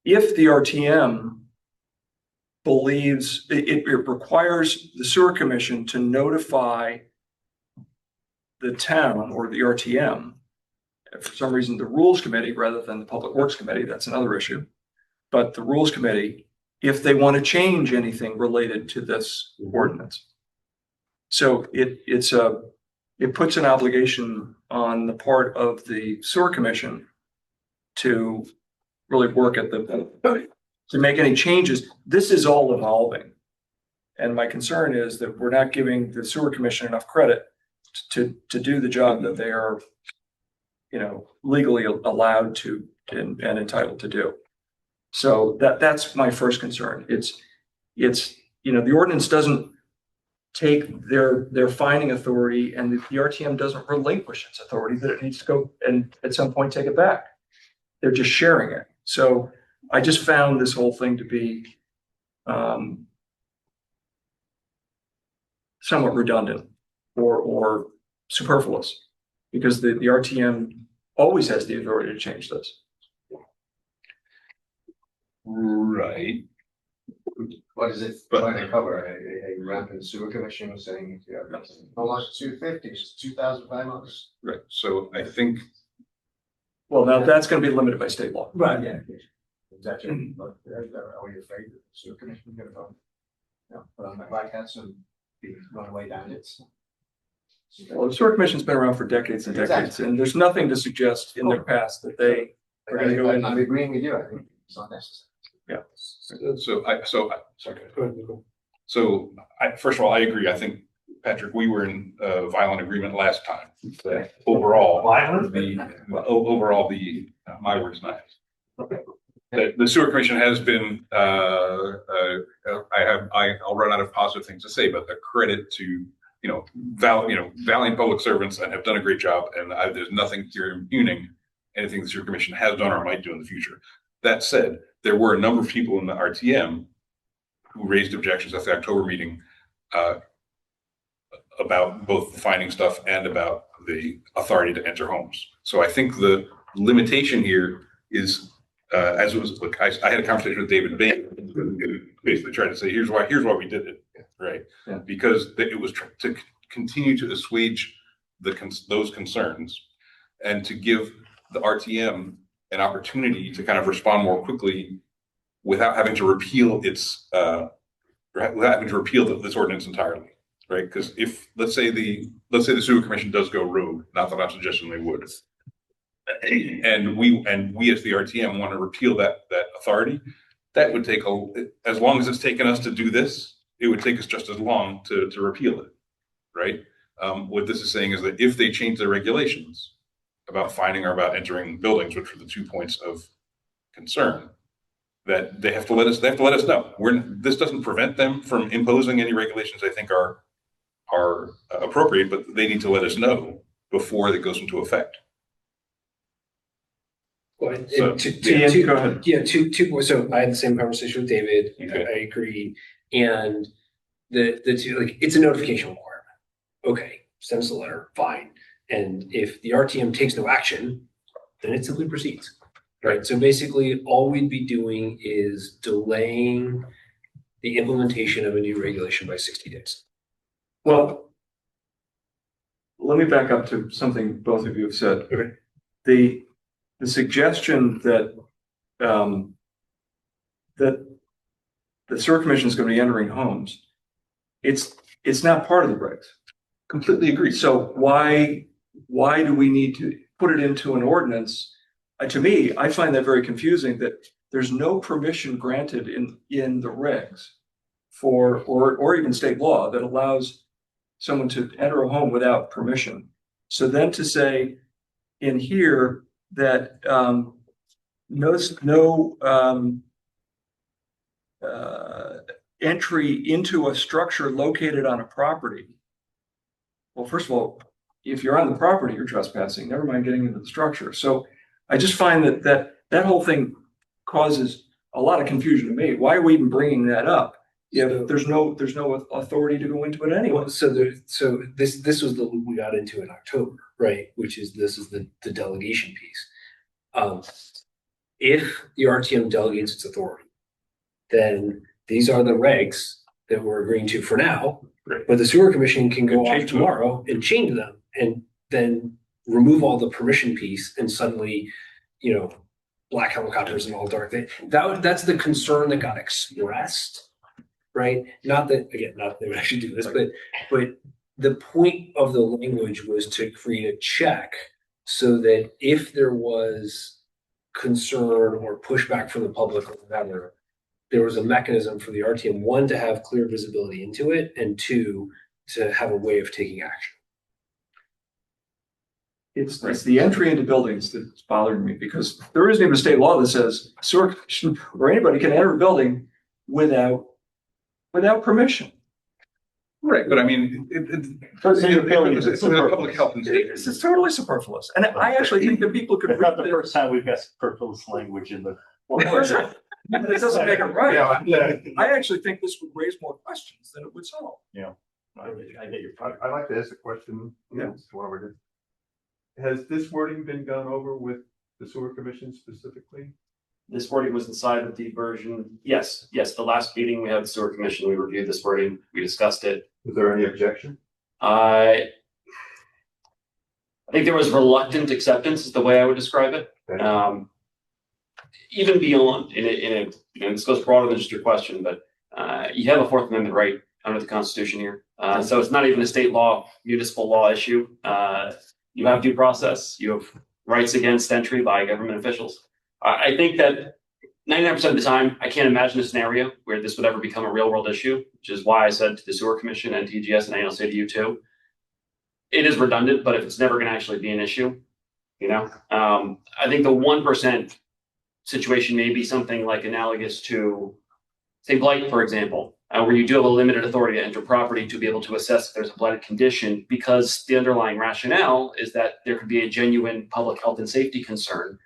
if the RTM believes it requires the sewer commission to notify the town or the RTM, for some reason the rules committee rather than the public works committee, that's another issue, but the rules committee, if they want to change anything related to this ordinance. So it puts an obligation on the part of the sewer commission to really work at to make any changes. This is all evolving. And my concern is that we're not giving the sewer commission enough credit to do the job that they are, legally allowed to and entitled to do. So that's my first concern. It's the ordinance doesn't take their finding authority, and the RTM doesn't relinquish its authority, that it needs to go and at some point take it back. They're just sharing it. So I just found this whole thing to be somewhat redundant or superfluous, because the RTM always has the authority to change this. Right. What does it try to cover? A rampant sewer commission saying, how much is 250, it's 2,500. Right. So I think, Well, now that's going to be limited by state law. Right, yeah. Exactly. Are we afraid that the sewer commission is going to vote? No, but on the black hats and be run way down it's. Well, the sewer commission's been around for decades and decades, Exactly. and there's nothing to suggest in their past that they are going to go in. I'm agreeing with you, I think it's not necessary. Yeah. So first of all, I agree. I think, Patrick, we were in violent agreement last time. That overall, my word's nice. The sewer commission has been, I'll run out of positive things to say, but the credit to, valiant public servants and have done a great job. And there's nothing here impugning anything the sewer commission has done or might do in the future. That said, there were a number of people in the RTM who raised objections at the October meeting about both the finding stuff and about the authority to enter homes. So I think the limitation here is, as it was, look, I had a conversation with David Bain, who basically tried to say, here's why we did it, right? Yeah. Because it was to continue to assuage those concerns and to give the RTM an opportunity to kind of respond more quickly without having to repeal this ordinance entirely, right? Because if let's say the sewer commission does go rogue, not that I'm suggesting they would, and we as the RTM want to repeal that authority, that would take as long as it's taken us to do this, it would take us just as long to repeal it, right? What this is saying is that if they change their regulations, about finding or about entering buildings, which are the 2 points of concern, that they have to let us know. This doesn't prevent them from imposing any regulations they think are appropriate, but they need to let us know before it goes into effect. Well, So, Go ahead. Yeah, two points. So I had the same conversation with David. Okay. I agree. And the two, like, it's a notification requirement. Okay, send us a letter, fine. And if the RTM takes no action, then it simply proceeds. Right. So basically all we'd be doing is delaying the implementation of a new regulation by 60 days. Well, let me back up to something both of you have said. Okay. The suggestion that that the sewer commission is going to be entering homes, it's not part of the regs. completely agree. So why do we need to put it into an ordinance? To me, I find that very confusing, that there's no permission granted in the regs for, or even state law that allows someone to enter a home without permission. So then to say in here that entry into a structure located on a property. Well, first of all, if you're on the property, you're trespassing, never mind getting into the structure. So I just find that whole thing causes a lot of confusion to me. Why are we even bringing that up if there's no authority to go into it anyway? Well, so this was the loop we got into in October, right? Which is the delegation piece. If the RTM delegates its authority, then these are the regs that we're agreeing to for now. Right. But the sewer commission can go And off change them. tomorrow and change them, and then remove all the permission piece, and suddenly, black helicopters and all dark. That's the concern that got expressed, right? Not that they would actually do this, but the point of the language was to create a check so that if there was concern or pushback from the public or whatever, there was a mechanism for the RTM, one, to have clear visibility into it, and two, to have a way of taking action. It's the entry into buildings that's bothering me, because there isn't even a state law that says sewer commission or anybody can enter a building without permission. Right, but I mean, it's a public health and safety. It's totally superfluous. And I actually think that people could It's not read the this. first time we've got superfluous language in the. Well, of course, but it doesn't make it right. Yeah. I actually think this would raise more questions than it would solve. I get your point. I'd like to ask a question. Yeah. While we're here. Has this wording been gone over with the sewer commission specifically? This wording was inside of the version. Yes, the last meeting we had the sewer commission, we reviewed this wording, we discussed it. Is there any objection? I think there was reluctant acceptance is the way I would describe it. Okay. Even beyond, and this goes broader than just your question, but you have a Fourth Amendment right under the Constitution here. So it's not even a state law, municipal law issue. You have due process, you have rights against entry by government officials. I think that 99% of the time, I can't imagine a scenario where this would ever become a real world issue, which is why I said to the Sewer Commission and TGS, and I'll say to you too, it is redundant, but if it's never going to actually be an issue, I think the 1% situation may be something like analogous to, say, blight, for example, where you do have a limited authority to enter property to be able to assess if there's a blighted condition, because the underlying rationale is that there could be a genuine public health and safety concern.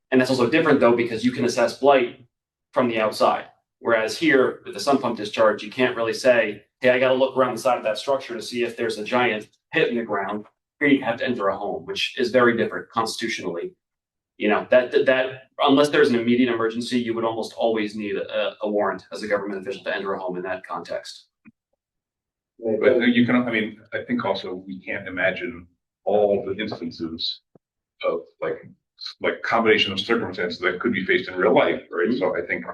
And that's also different, though, because you can assess blight from the outside. Whereas here, with the sump pump discharge, you can't really say, hey, I got to look around the side of that structure to see if there's a giant pit in the ground. Here you have to enter a home, which is very different constitutionally. That unless there's an immediate emergency, you would almost always need a warrant as a government official to enter a home in that context. But you can, I think also we can't imagine all the instances of like combination of circumstances that could be faced in real life, right? So I think,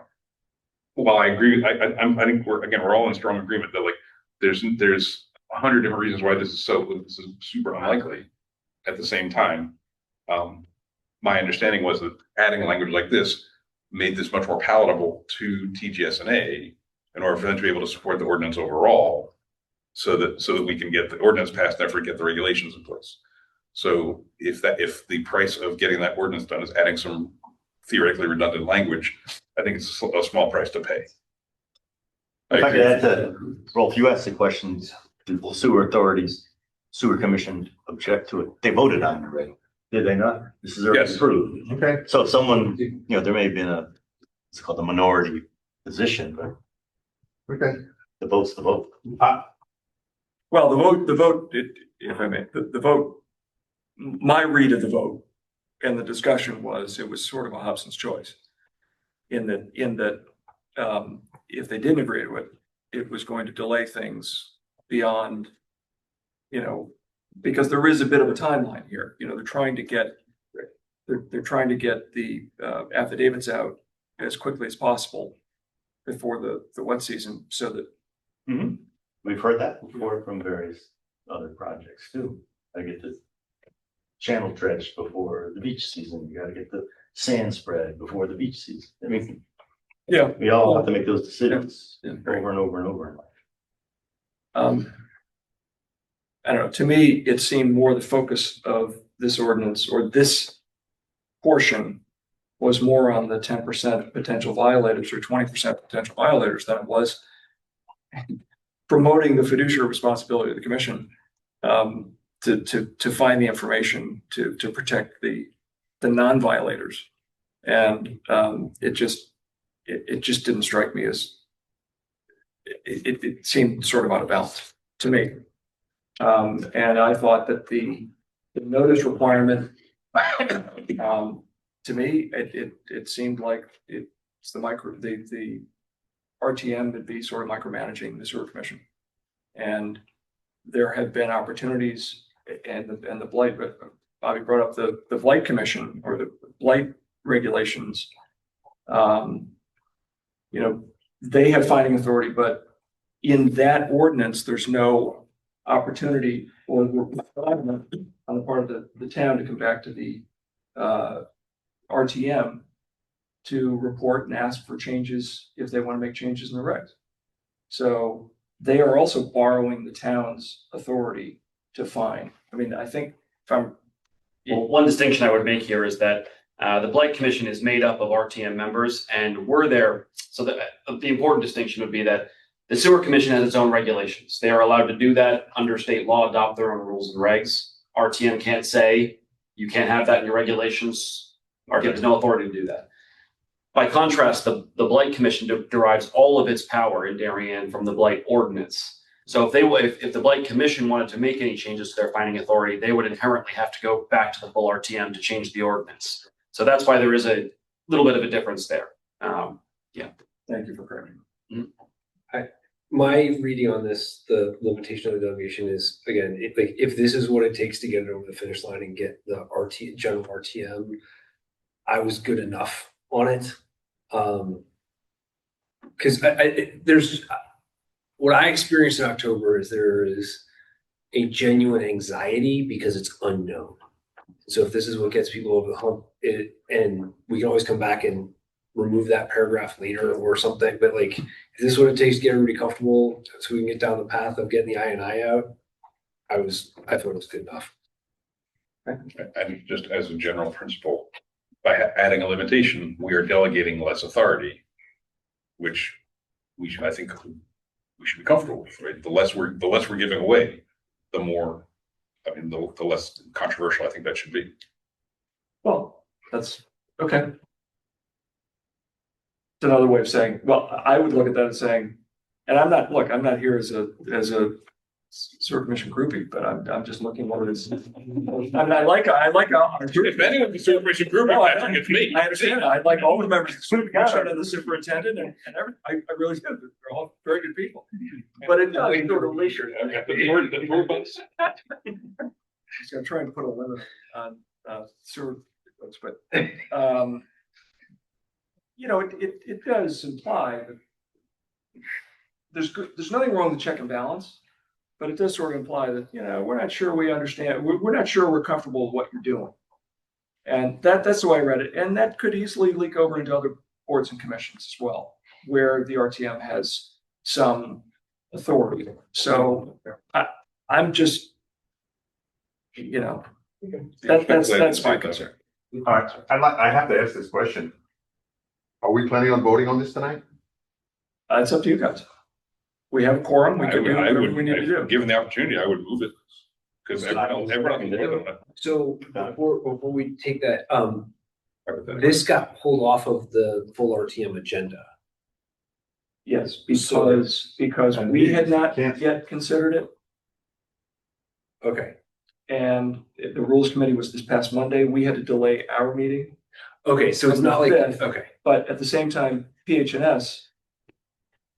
while I agree, I think we're all in strong agreement that there's 100 different reasons why this is super unlikely. At the same time, my understanding was that adding a language like this made this much more palatable to TGS&A in order for them to be able to support the ordinance overall, so that we can get the ordinance passed and therefore get the regulations in place. So if the price of getting that ordinance done is adding some theoretically redundant language, I think it's a small price to pay. If I could add to, Rolf, you asked the questions, the sewer authorities, sewer commission object to it. They voted on it already, did they not? This is already Yes. approved. Okay. So if someone, there may have been it's called a minority position, but Okay. the vote's the vote. Well, the vote, if I may, the vote, my read of the vote and the discussion was, it was sort of a Hobson's choice. In that, if they didn't agree to it, it was going to delay things beyond, because there is a bit of a timeline here. They're trying to get the affidavits out as quickly as possible before the wet season, so that. Mm-hmm. We've heard that before from various other projects too. I get the channel dredged before the beach season. You gotta get the sand spread before the beach season. I mean, Yeah. we all have to make those decisions Yeah. over and over and over in life. I don't know, to me, it seemed more the focus of this ordinance, or this portion, was more on the 10% potential violators or 20% potential violators than it was promoting the fiduciary responsibility of the commission to find the information to protect the non-violators. And it just didn't strike me as, it seemed sort of out of balance to me. And I thought that the notice requirement, to me, it seemed like it's the RTM would be sort of micromanaging the sewer commission. And there have been opportunities, and the blight, Bobby brought up the blight commission or the blight regulations. They have finding authority, but in that ordinance, there's no opportunity or requirement on the part of the town to come back to the RTM to report and ask for changes if they want to make changes in the regs. So they are also borrowing the town's authority to fine. I mean, I think Well, one distinction I would make here is that the Blight Commission is made up of RTM members, and we're there. So the important distinction would be that the Sewer Commission has its own regulations. They are allowed to do that under state law, adopt their own rules and regs. RTM can't say you can't have that in your regulations. RTM has no authority to do that. By contrast, the Blight Commission derives all of its power in Darien from the Blight Ordinance. So if the Blight Commission wanted to make any changes to their finding authority, they would inherently have to go back to the full RTM to change the ordinance. So that's why there is a little bit of a difference there. thank you for correcting. My reading on this, the limitation of the delegation is, again, if this is what it takes to get it over the finish line and get the general RTM, I was good enough on it. Because there's what I experienced in October is there is a genuine anxiety because it's unknown. So if this is what gets people over the hump, and we can always come back and remove that paragraph later or something, but like, if this is what it takes to get everybody comfortable so we can get down the path of getting the I&I out, I thought it was good enough. And just as a general principle, by adding a limitation, we are delegating less authority, which I think we should be comfortable with, right? The less we're giving away, the more, the less controversial I think that should be. Well, that's okay. It's another way of saying, well, I would look at that and saying, and I'm not here as a sewer commission groupie, but I'm just looking what it is. I mean, I like If anyone can sewer commission group, it's me. I understand. I like all the members of the sewer commission and the superintendent and everything. I really do. They're all very good people. But it does sort of leisure. He's gonna try and put a limit on sewer folks, but it does imply that there's nothing wrong with check and balance, but it does sort of imply that, we're not sure we understand, we're not sure we're comfortable with what you're doing. And that's the way I read it. And that could easily leak over into other boards and commissions as well, where the RTM has some authority. So I'm just, That's my concern. All right, I have to ask this question. Are we planning on voting on this tonight? It's up to you guys. We have a quorum, we can do I whatever would, we need to do. given the opportunity, I would move it. Because everyone else voted on it. So before we take that, Hypothetically. this got pulled off of the full RTM agenda. Yes, because we had not yet considered it, Okay. and the Rules Committee was this past Monday. We had to delay our meeting. Okay, so it's On the not like, 5th. okay, But at the same time, PHNS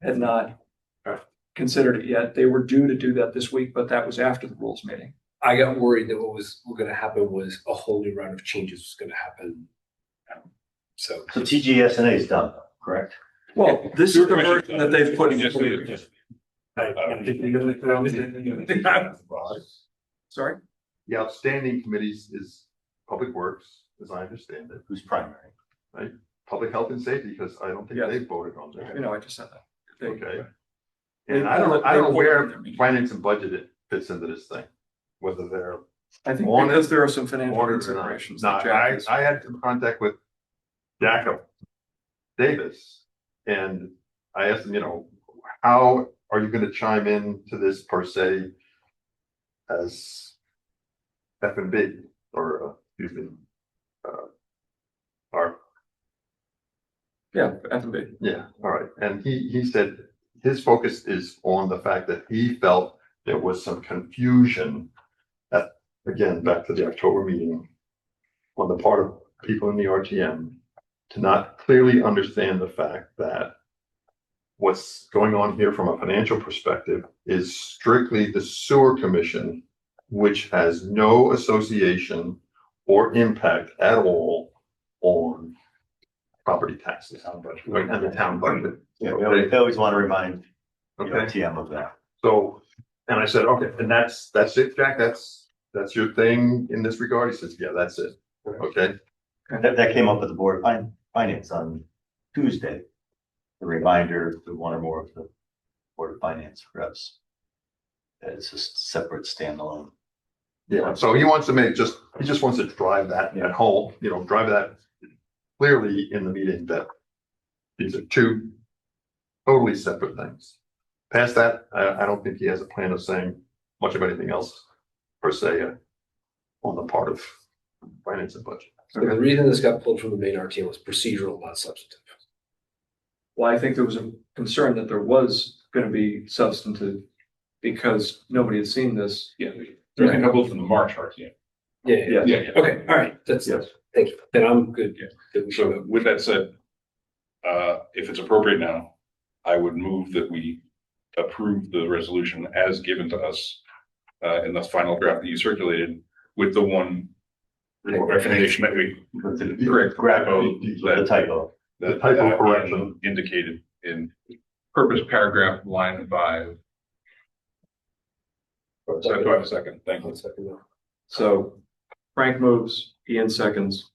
had not considered it yet. They were due to do that this week, but that was after the rules meeting. I got worried that what gonna happen was a whole new round of changes was gonna happen. So. So TGSNA is done, correct? Well, this is the version that they've put in. Just did it. Sorry? The outstanding committees is Public Works, as I understand it, Who's primary? Public Health and Safety, because I don't think Yes. they voted on that. You know, I just said that. They- Okay. they- And I don't know they- where finance and budget it fits into this thing, whether they're I think On it. because there are some financial on it or not. considerations. No, that Jack is- I had some contact with Jacob Davis, and I asked him, how are you gonna chime in to this per se as F&B, or, excuse me, or Yeah, F&B. yeah, all right. And he said his focus is on the fact that he felt there was some confusion again, back to the October meeting, on the part of people in the RTM to not clearly understand the fact that what's going on here from a financial perspective is strictly the sewer commission, which has no association or impact at all on property taxes and the town budget. Yeah, they always want to remind the Okay, RTM of that. so, and I said, okay, and that's it, Jack, that's your thing in this regard? He says, yeah, that's it. Okay, That came up with the Board of Finance on Tuesday. The reminder to one or more of the Board of Finance reps. That it's a separate standalone. yeah, so he wants to he just wants to drive that at home, drive that clearly in the meeting that these are two totally separate things. Past that, I don't think he has a plan of saying much of anything else per se on the part of finance and budget. So the reason this got pulled from the main RTM was procedural, not substantive. Well, I think there was a concern that there was gonna be substantive because nobody had seen this. Yeah. There's a couple from the March RTM. Yeah. Yeah. Okay, all right, Yes. thank you. Then I'm good. Yeah. That we should So go. with that said, if it's appropriate now, I would move that we approve the resolution as given to us in the final draft that you circulated with the one recommendation that we correct The typo. The typo correction. indicated in purpose paragraph line 5. So do I have a second? Thank you. So Frank moves, Ian seconds.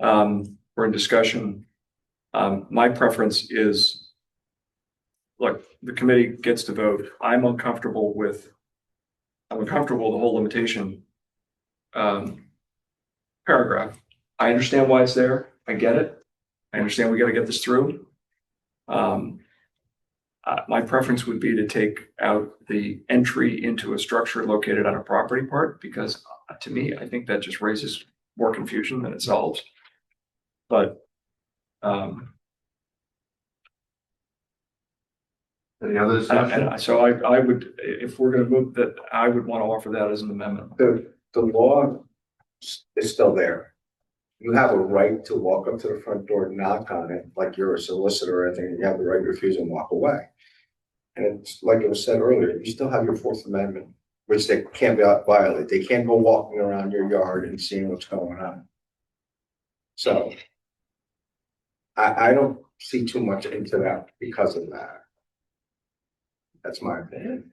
We're in discussion. My preference is, look, the committee gets to vote. I'm uncomfortable with the whole limitation paragraph. I understand why it's there. I get it. I understand we got to get this through. My preference would be to take out the entry into a structure located on a property part, because to me, I think that just raises more confusion than it solves. But Any other discussion? and so I would, if we're going to move that, I would want to offer that as an amendment. The law is still there. You have a right to walk up to the front door, knock on it, like you're a solicitor or anything, and you have the right to refuse and walk away. And it's like it was said earlier, you still have your Fourth Amendment, which they can't violate. They can't go walking around your yard and seeing what's going on. So I don't see too much into that because of that. That's my opinion.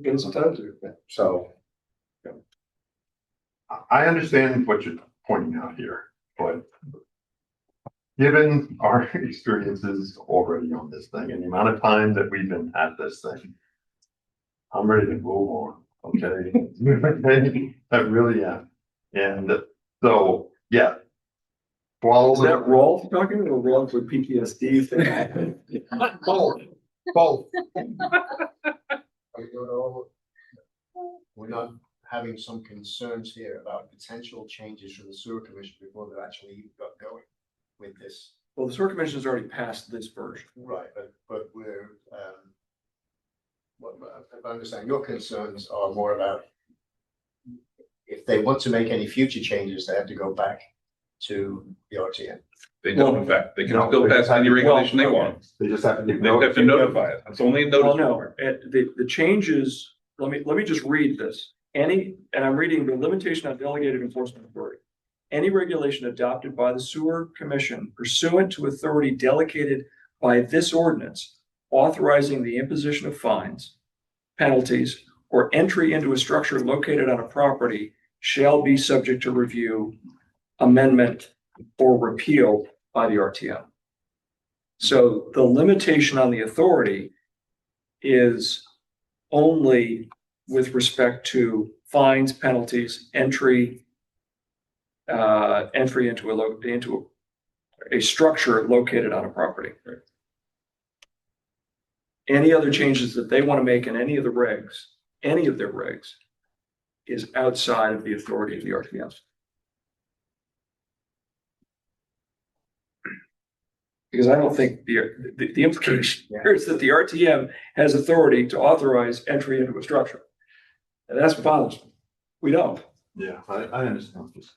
Give us some time to. So I understand what you're pointing out here, but given our experiences already on this thing and the amount of time that we've been at this thing, I'm ready to move on, okay? I really am. And so, yeah. Swallow Is that the, Rolf talking or Rolf with PTSD? both, both. We're not having some concerns here about potential changes from the sewer commission before they've actually even got going with this. Well, the sewer commission has already passed this version. Right, but we're, what, if I understand, your concerns are more about if they want to make any future changes, they have to go back to the RTM. They don't, in fact, they can No, still they pass just have any to- regulation they well, want. They just have to give They have to notify it. It's only a Well, notice. no, the changes, let me just read this. And I'm reading the limitation on delegated enforcement authority. Any regulation adopted by the sewer commission pursuant to authority delegated by this ordinance authorizing the imposition of fines, penalties, or entry into a structure located on a property shall be subject to review, amendment, or repeal by the RTM. So the limitation on the authority is only with respect to fines, penalties, entry into a structure located on a property. Any other changes that they want to make in any of the regs, any of their regs, is outside of the authority of the RTM. Because I don't think the implication here is that the RTM has authority to authorize entry into a structure. And that's what bothers me. We don't. Yeah, I understand this.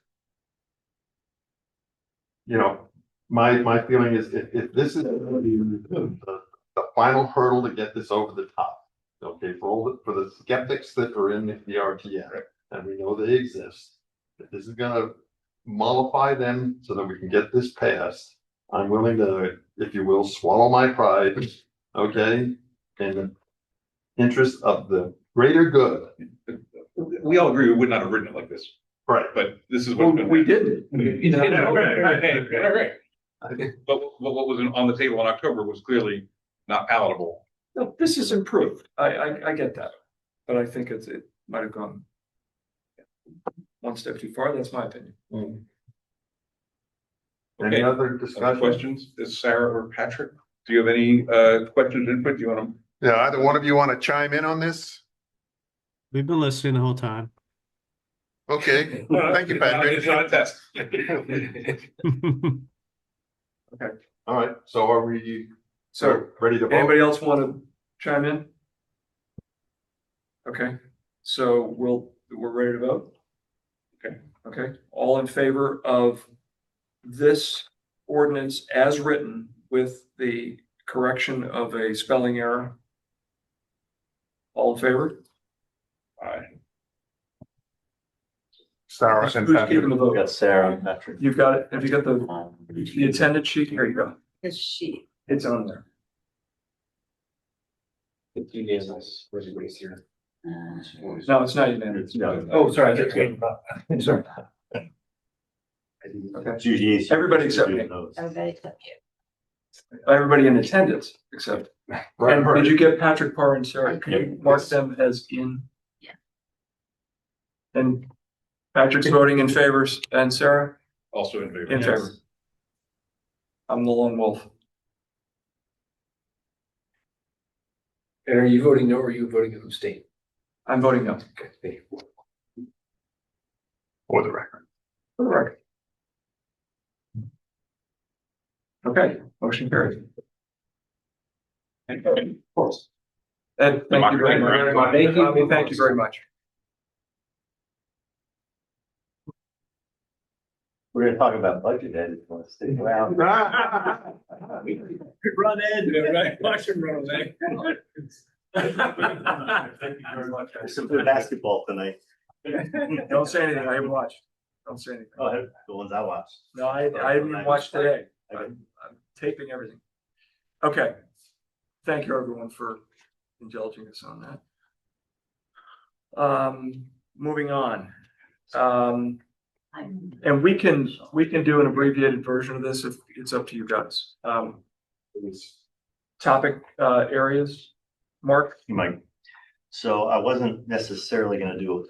You know, my feeling is if this is the final hurdle to get this over the top. Okay, for the skeptics that are in the RTM, and we know they exist, if this is gonna mollify them so that we can get this passed, I'm willing to, if you will, swallow my pride, okay, in the interest of the greater good. We all agree we would not have written it like this, Right. but this is Well, what. we didn't. Right. But what was on the table in October was clearly not palatable. No, this is improved. I get that. But I think it might have gone one step too far. That's my opinion. Any Okay. other Other discussion? questions? Is Sarah or Patrick? Do you have any questions, input? Do you want to? Yeah, either one of you want to chime in on this? We've been listening the whole time. Okay, thank you, Patrick. It's not a test. All right, so are we So ready to vote? anybody else want to chime in? Okay, so we're ready to vote? Okay, all in favor of this ordinance as written with the correction of a spelling error? All in favor? Aye. Sarah and Who's keeping Patrick. the We vote? got Sarah and Patrick. You've got it. Have you got the attendance sheet? Here you go. This sheet. It's on there. It's unanimous, everybody's here. No, it's not unanimous. No. Oh, sorry. I just sorry. Okay. It's usually. Everybody except me. Everybody except you. Everybody in attendance except. Right, And right. did you get Patrick Parr and Sarah? Can you mark them as in? Yeah. And Patrick's voting in favor and Sarah Also in favor. in favor. I'm the lone wolf. And are you voting no or are you voting abstain? I'm voting no. Okay, thank you. For the record. For the record. Okay, motion carried. Of course. Ed, thank you very much. Thank you. I mean, thank you very much. We're gonna talk about budget, Ed, if you want to stick around. Run Ed. Watch him run away. Thank you very much. There's some good basketball tonight. Don't say anything. I haven't watched. Don't say anything. Oh, the ones I watched. No, I haven't even watched today. I'm taping everything. Okay. Thank you everyone for indulging us on that. Moving on. And we can do an abbreviated version of this if it's up to you guys. Topic areas. Mark? You might. So I wasn't necessarily gonna do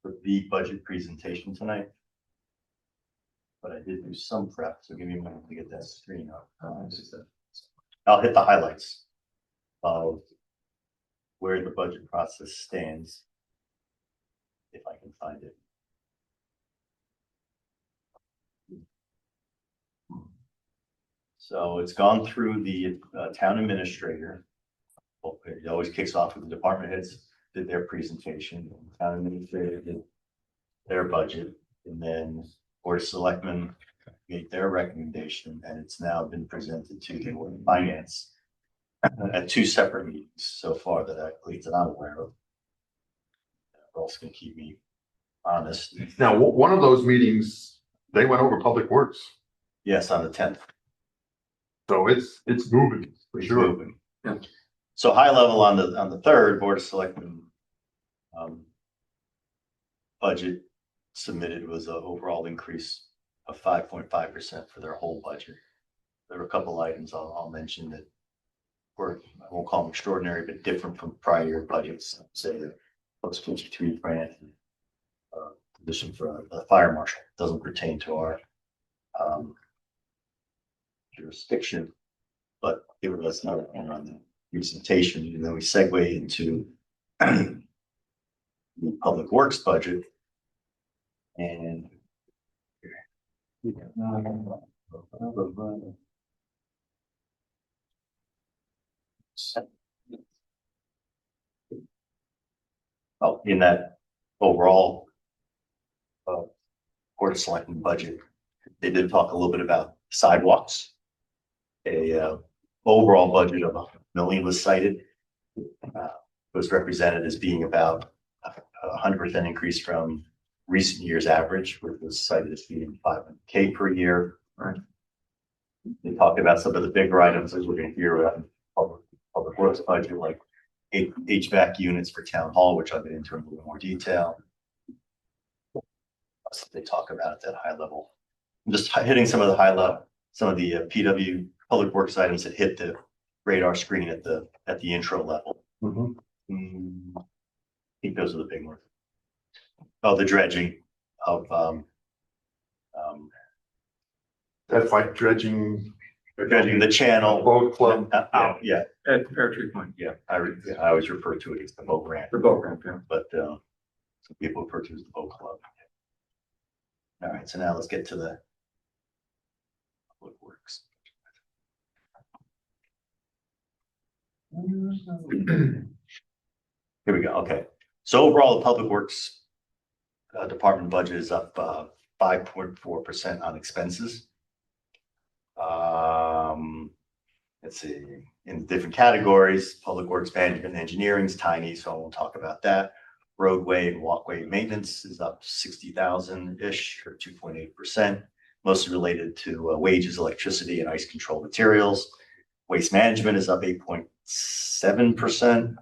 for the budget presentation tonight. But I did do some prep, so give me a moment to get that screen up. I'll hit the highlights of where the budget process stands, if I can find it. So it's gone through the town administrator. Well, it always kicks off with the department heads did their presentation, town administrator did their budget, and then Board of Selectmen made their recommendation, and it's now been presented to the Board of Finance at 2 separate meetings so far that at least that I'm aware of. Also gonna keep me honest. Now, one of those meetings, they went over Public Works, Yes, on the 10th. so it's moving for It's sure. moving. Yeah. So high level on the 3rd, Board of Selectmen budget submitted was an overall increase of 5.5% for their whole budget. There were a couple items I'll mention that were, I won't call them extraordinary, but different from prior year budgets. Say the post 53 grant position for the fire marshal doesn't pertain to our jurisdiction, but it was not on the presentation. And then we segue into the Public Works budget. And oh, in that overall Board of Selectmen budget, they did talk a little bit about sidewalks. A overall budget of $1 million was cited. Was represented as being about 100% increase from recent years average, which was cited as being $500K per year. Right. They talked about some of the bigger items as we're going to hear about public works budget, like HVAC units for town hall, which I'll get into in a little more detail. They talk about at that high level. I'm just hitting some of the high level, some of the PW public works items that hit the radar screen at the intro level. I think those are the big ones. Oh, the dredging of That's like dredging the channel. Boat club. Yeah. At Fair Tree Point. Yeah. I always refer to it as the boat ramp. The boat ramp, yeah. But some people refer to it as the boat club. All right, so now let's get to the public works. Here we go. Okay. So overall, the public works department budget is up 5.4% on expenses. Let's see, in different categories, public works management and engineering is tiny, so I won't talk about that. Roadway and walkway maintenance is up 60,000-ish or 2.8%, mostly related to wages, electricity, and ice control materials. Waste management is up 8.7%.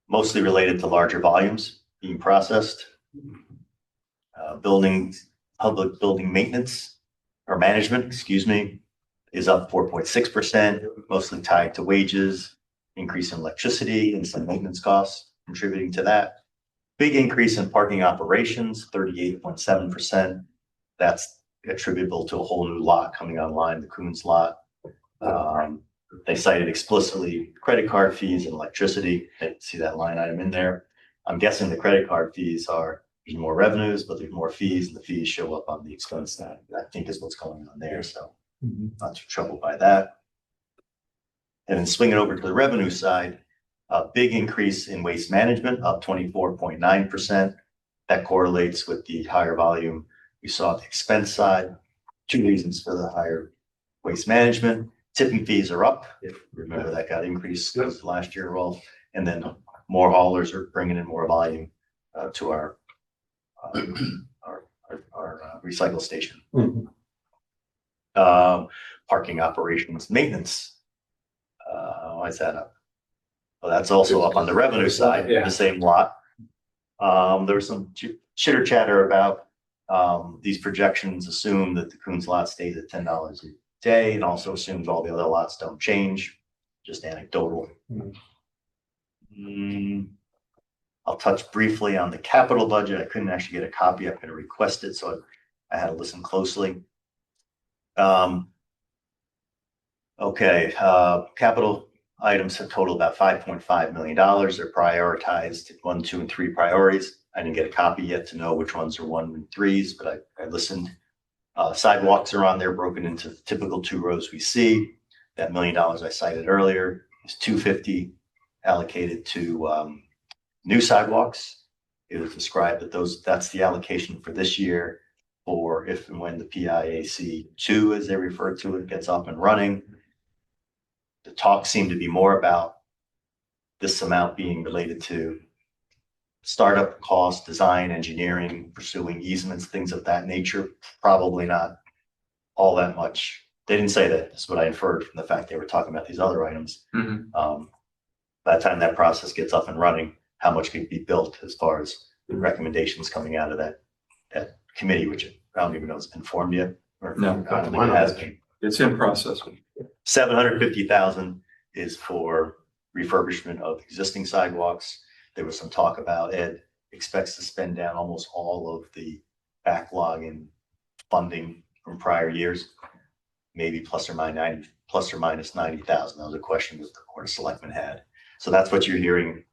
Mostly related to larger volumes being processed. Public building maintenance or management, excuse me, is up 4.6%, mostly tied to wages, increase in electricity and some maintenance costs contributing to that. Big increase in parking operations, 38.7%. That's attributable to a whole new lot coming online, the Coons lot. They cited explicitly credit card fees and electricity. I didn't see that line item in there. I'm guessing the credit card fees are, there's more revenues, but there's more fees, and the fees show up on the expense side. I think is what's going on there. So not too troubled by that. And then swinging over to the revenue side, a big increase in waste management, up 24.9%. That correlates with the higher volume we saw on the expense side. 2 reasons for the higher waste management. Tipping fees are up. Remember that got increased last year, Rolf. And then more haulers are bringing in more volume to our recycle station. Parking operations maintenance. Why is that up? Well, that's also up on the revenue side, the same lot. There was some chitter chatter about these projections assume that the Coons lot stays at $10 a day and also assumes all the other lots don't change. Just anecdotal. I'll touch briefly on the capital budget. I couldn't actually get a copy. I'm going to request it, so I had to listen closely. Okay, capital items have totaled about $5.5 million. They're prioritized 1, 2, and 3 priorities. I didn't get a copy yet to know which ones are 1 and 3s, but I listened. Sidewalks are on there, broken into the typical 2 rows we see. That $1 million I cited earlier is $250 allocated to new sidewalks. It was described that that's the allocation for this year, for if and when the PIAC 2, as they refer to it, gets up and running. The talk seemed to be more about this amount being related to startup costs, design, engineering, pursuing easements, things of that nature. Probably not all that much. They didn't say that. That's what I inferred from the fact they were talking about these other items. By the time that process gets up and running, how much could be built as far as the recommendations coming out of that committee, which I don't even know has been formed yet. Or No, I don't think it has been. It's in process. $750,000 is for refurbishment of existing sidewalks. There was some talk about Ed expects to spend down almost all of the backlog in funding from prior years, maybe plus or minus $90,000. That was a question that the Board of Selectmen had. So that's what you're hearing,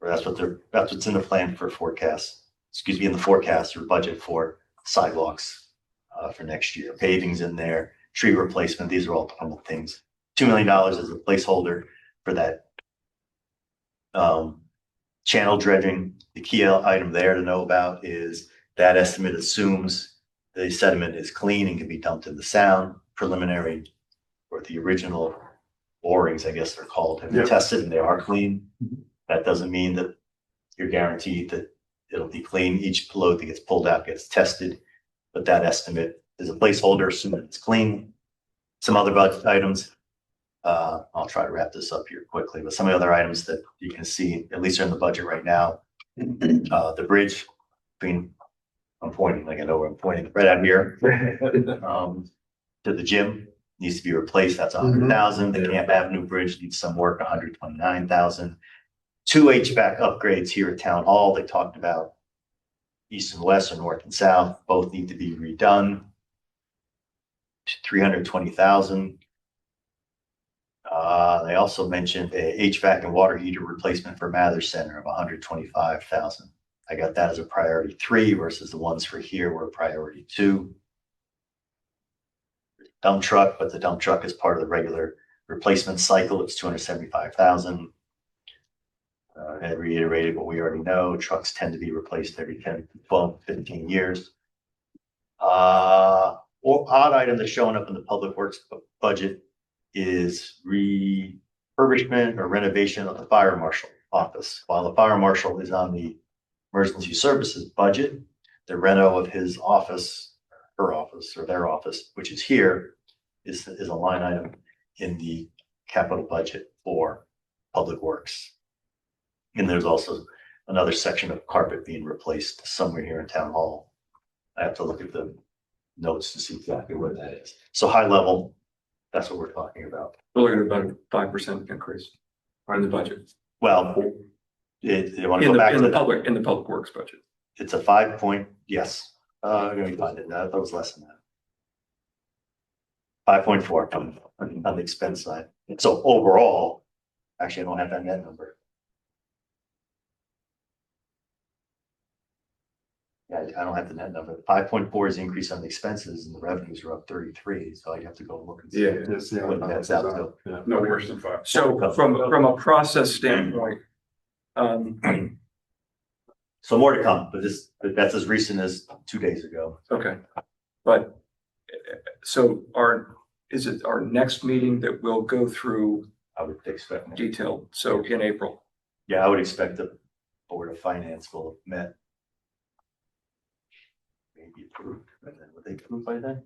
or that's what's in the plan for forecast. Excuse me, in the forecast or budget for sidewalks for next year. Paving's in there, tree replacement. These are all normal things. $2 million is a placeholder for that channel dredging. The key item there to know about is that estimate assumes the sediment is clean and can be dumped in the sound. Preliminary, or the original borings, I guess they're called, have been tested and they are clean. That doesn't mean that you're guaranteed that it'll be clean. Each load that gets pulled out gets tested, but that estimate is a placeholder, assuming it's clean. Some other budget items, I'll try to wrap this up here quickly, but some of the other items that you can see, at least are in the budget right now. The bridge between, I'm pointing like I know where I'm pointing, right out here, to the gym needs to be replaced. That's $100,000. The Camp Avenue Bridge needs some work, $129,000. 2 HVAC upgrades here at Town Hall. They talked about east and west or north and south. Both need to be redone. $320,000. They also mentioned a HVAC and water heater replacement for Mather Center of $125,000. I got that as a priority 3 versus the ones for here were a priority 2. Dump truck, but the dump truck is part of the regular replacement cycle. It's $275,000. I reiterated what we already know. Trucks tend to be replaced every 10, 12, 15 years. Odd item that's showing up in the Public Works budget is refurbishment or renovation of the fire marshal office. While the fire marshal is on the emergency services budget, the reno of his office, her office, or their office, which is here, is a line item in the capital budget for Public Works. And there's also another section of carpet being replaced somewhere here in Town Hall. I have to look at the notes to see exactly where that is. So high level, that's what we're talking about. We're looking at about a 5% increase on the budget. Well, you want to go back to in the public works budget. It's a 5 point, yes. Let me find it. That was less than that. 5.4 on the expense side. So overall, actually, I don't have that net number. Yeah, I don't have the net number. 5.4 is the increase on the expenses and the revenues are up 33. So you have to go look and see. What that's out to. No worse than 5. So from a process standpoint, so more to come, but that's as recent as 2 days ago. okay. But so is it our next meeting that we'll go through I would expect. detailed? So in April. Yeah, I would expect the Board of Finance will have met. Maybe approved, and then would they approve by then?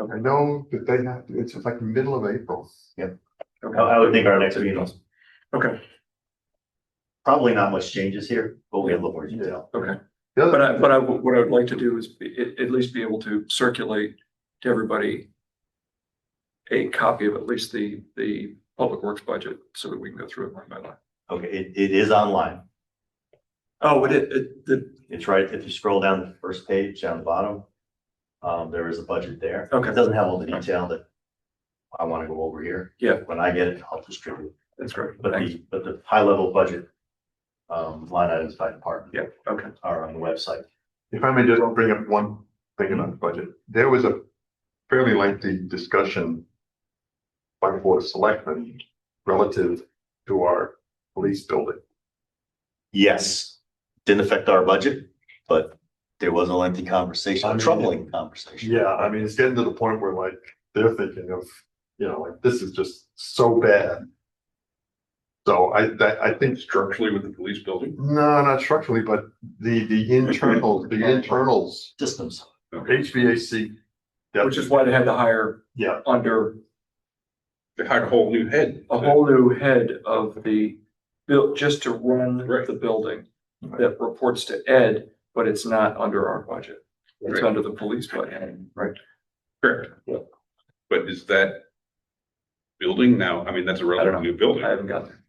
I know that they have, it's like the middle of April. Yep. Okay. I would think our next meeting, Okay. probably not much changes here, but we have a little more detail. Okay. The other- What I would like to do is at least be able to circulate to everybody a copy of at least the Public Works budget so that we can go through it line by line. Okay, it is online. Oh, It's right, if you scroll down the first page down the bottom, there is a budget there. Okay. It doesn't have all the detail that I want to go over here. Yeah. When I get it, I'll distribute it. that's great. But Thanks. the high level budget, line items by department Yeah, okay. are on the website. If I may just bring up one thing about the budget, there was a fairly lengthy discussion by the Board of Selectmen relative to our police building. Yes, didn't affect our budget, but there was a lengthy conversation, a troubling conversation. Yeah, I mean, it's getting to the point where like, they're thinking of, you know, like, this is just so bad. So I think Structurally with the police building. no, not structurally, but the internals, Systems. HVAC. Which is why they had to hire Yeah, under They hired a whole new head. a whole new head of the bill just to run Right. the building that reports to Ed, but it's not under our budget. It's Right. under the police budget, right? Correct. Yeah. But is that building now, I mean, that's a relatively new building. I haven't got there.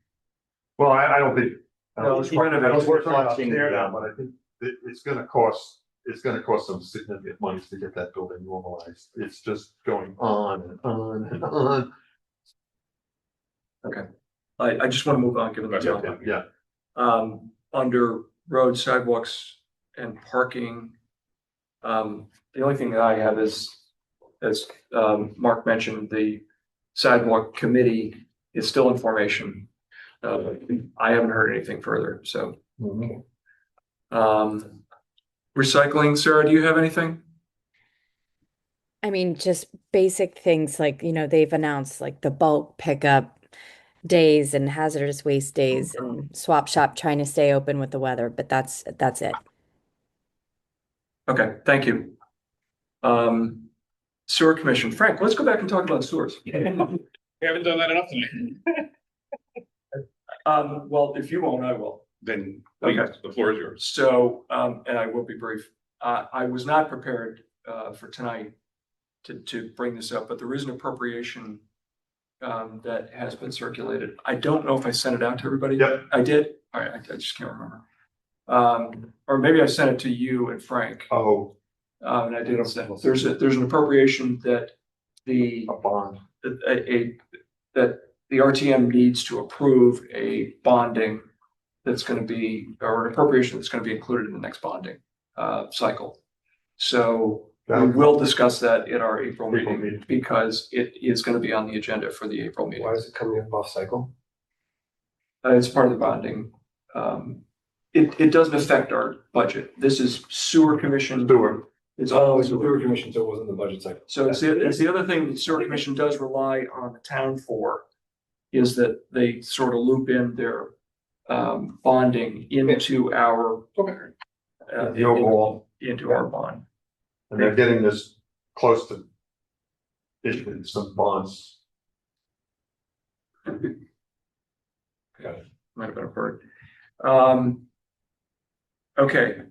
well, I don't think. No, it's I don't renovated. think it's not Watching, there now, yeah. but I think it's gonna cost some significant monies to get that building normalized. It's just going on and on and on. I just want to move on, given the time. Yeah, Under road, sidewalks and parking. The only thing that I have is, as Mark mentioned, the sidewalk committee is still in formation. I haven't heard anything further, so. Mhm. Recycling, Sarah, do you have anything? I mean, just basic things like, they've announced like the bulk pickup days and hazardous waste days and swap shop trying to stay open with the weather, but that's it. Okay, thank you. Sewer commission, Frank, let's go back and talk about sewers. We haven't done that enough tonight. Well, if you won't, I will. Then please, Okay. the floor is yours. So, and I will be brief. I was not prepared for tonight to bring this up, but there is an appropriation that has been circulated. I don't know if I sent it out to everybody. Yep. I did. All right, I just can't remember. Or maybe I sent it to you and Frank. Oh, And I didn't send it. There's an appropriation that the a bond. that the RTM needs to approve a bonding that's going to be, or an appropriation that's going to be included in the next bonding cycle. So we will discuss that in our April meeting because it is going to be on the agenda for the April meeting. Why is it coming up off cycle? It's part of the bonding. It doesn't affect our budget. This is sewer commission. Sewer. It's Oh, always it's a sewer commission, so it wasn't the budget cycle. So it's the other thing that sewer commission does rely on the town for is that they sort of loop in their bonding into our The overall. into our bond. And they're getting this close to issuing some bonds. Might have been a bird. Okay,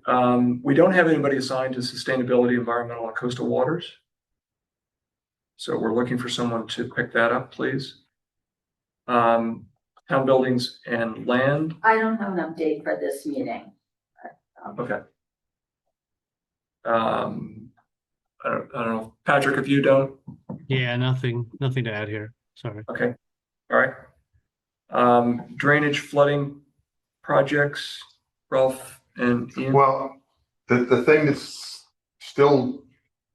we don't have anybody assigned to sustainability, environmental, and coastal waters. So we're looking for someone to pick that up, please. Town buildings and land. I don't have an update for this meeting. Okay. I don't know. Patrick, if you don't, Yeah, nothing to add here. Sorry. okay, all right. Drainage flooding projects, Ralph and Ian. Well, the thing that's still,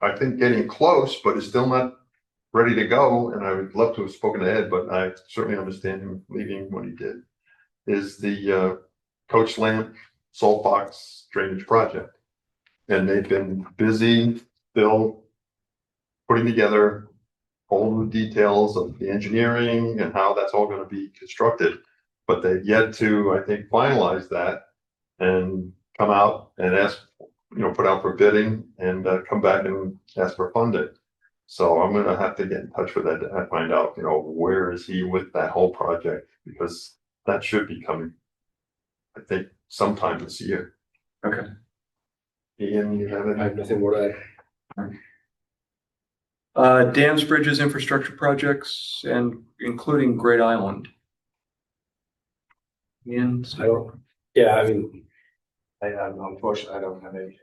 I think, getting close, but is still not ready to go, and I would love to have spoken to Ed, but I certainly understand him leaving what he did, is the Coach Lamp Salt Box Drainage Project. And they've been busy still putting together all the details of the engineering and how that's all going to be constructed. But they've yet to, I think, finalize that and come out and ask, put out for bidding and come back and ask for funding. So I'm gonna have to get in touch with Ed to find out, where is he with that whole project? Because that should be coming, I think, sometime this year. Okay. Ian, you have I any? have nothing more to add. Dams, bridges, infrastructure projects, and including Great Island. And I don't, yeah, I mean, unfortunately, I don't have any.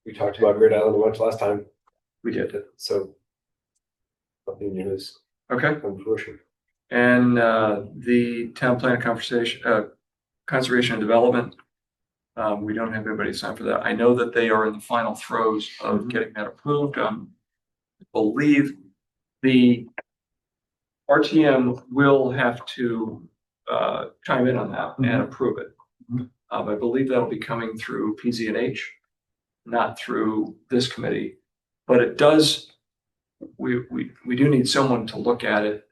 We talked about Great Island once last time, we did. so nothing new is Okay. come to fruition. And the town plan conservation and development. We don't have anybody signed for that. I know that they are in the final throes of getting that approved. I believe the RTM will have to chime in on that and approve it. I believe that'll be coming through PZ&H, not through this committee, but it does. We do need someone to look at it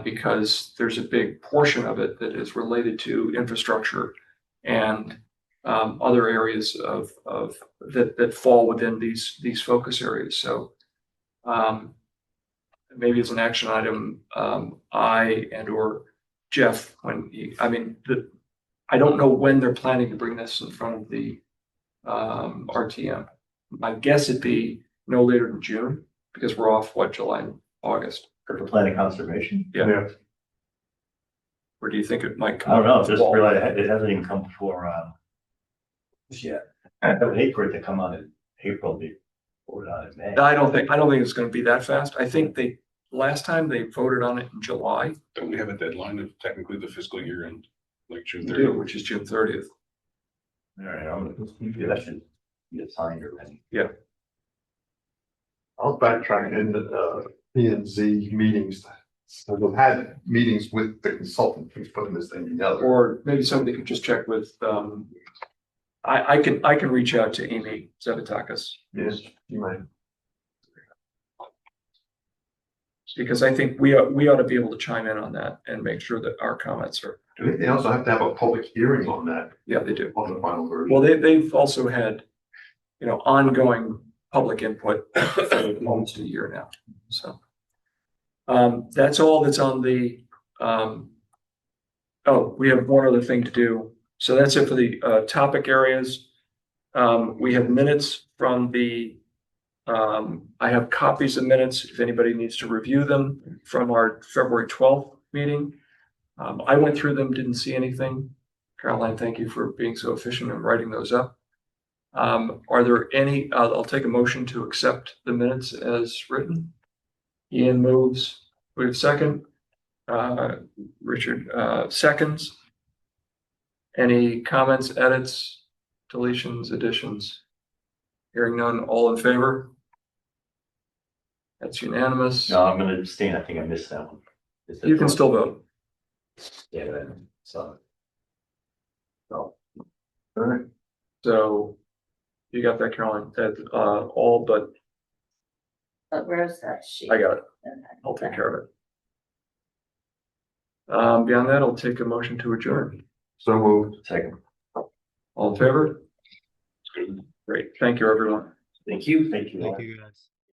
because there's a big portion of it that is related to infrastructure and other areas of that fall within these focus areas. So maybe it's an action item. I and or Jeff, I don't know when they're planning to bring this in front of the RTM. My guess it'd be no later than June because we're off July and August. For planning conservation? Yeah. Or do you think it might come? I don't know, just realized it hasn't even come before, yet. I would hate for it to come out in April, or not in May. I don't think it's gonna be that fast. I think last time they voted on it in July. Don't we have a deadline of technically the fiscal year end, like June We 30th? do, which is June 30th. All right, that should get signed or anything. Yeah. I'll backtrack in the P and Z meetings. So we've had meetings with the consultant who's putting this thing together. Or maybe somebody could just check with, I can reach out to Amy Zavatakis. Yes, you might. Because I think we ought to be able to chime in on that and make sure that our comments are. Do they also have to have a public hearing on that, Yeah, they do. on the final version? Well, they've also had, ongoing public input for almost a year now. So that's all that's on the. We have one other thing to do. So that's it for the topic areas. We have minutes from the. I have copies of minutes if anybody needs to review them from our February 12th meeting. I went through them, didn't see anything. Caroline, thank you for being so efficient in writing those up. Are there any, I'll take a motion to accept the minutes as written. Ian moves, we have second. Richard seconds. Any comments, edits, deletions, additions? Hearing none, all in favor? That's unanimous. No, I'm gonna abstain. I think I missed that one. You can still vote. Yeah, then, so. All right. So you got that, Caroline? That all but But where's that sheet? I got it. I'll take care of it. Beyond that, I'll take a motion to adjourn. So moved. Second. All in favor? Great. Thank you, everyone. Thank you. Thank you. Thank you, guys.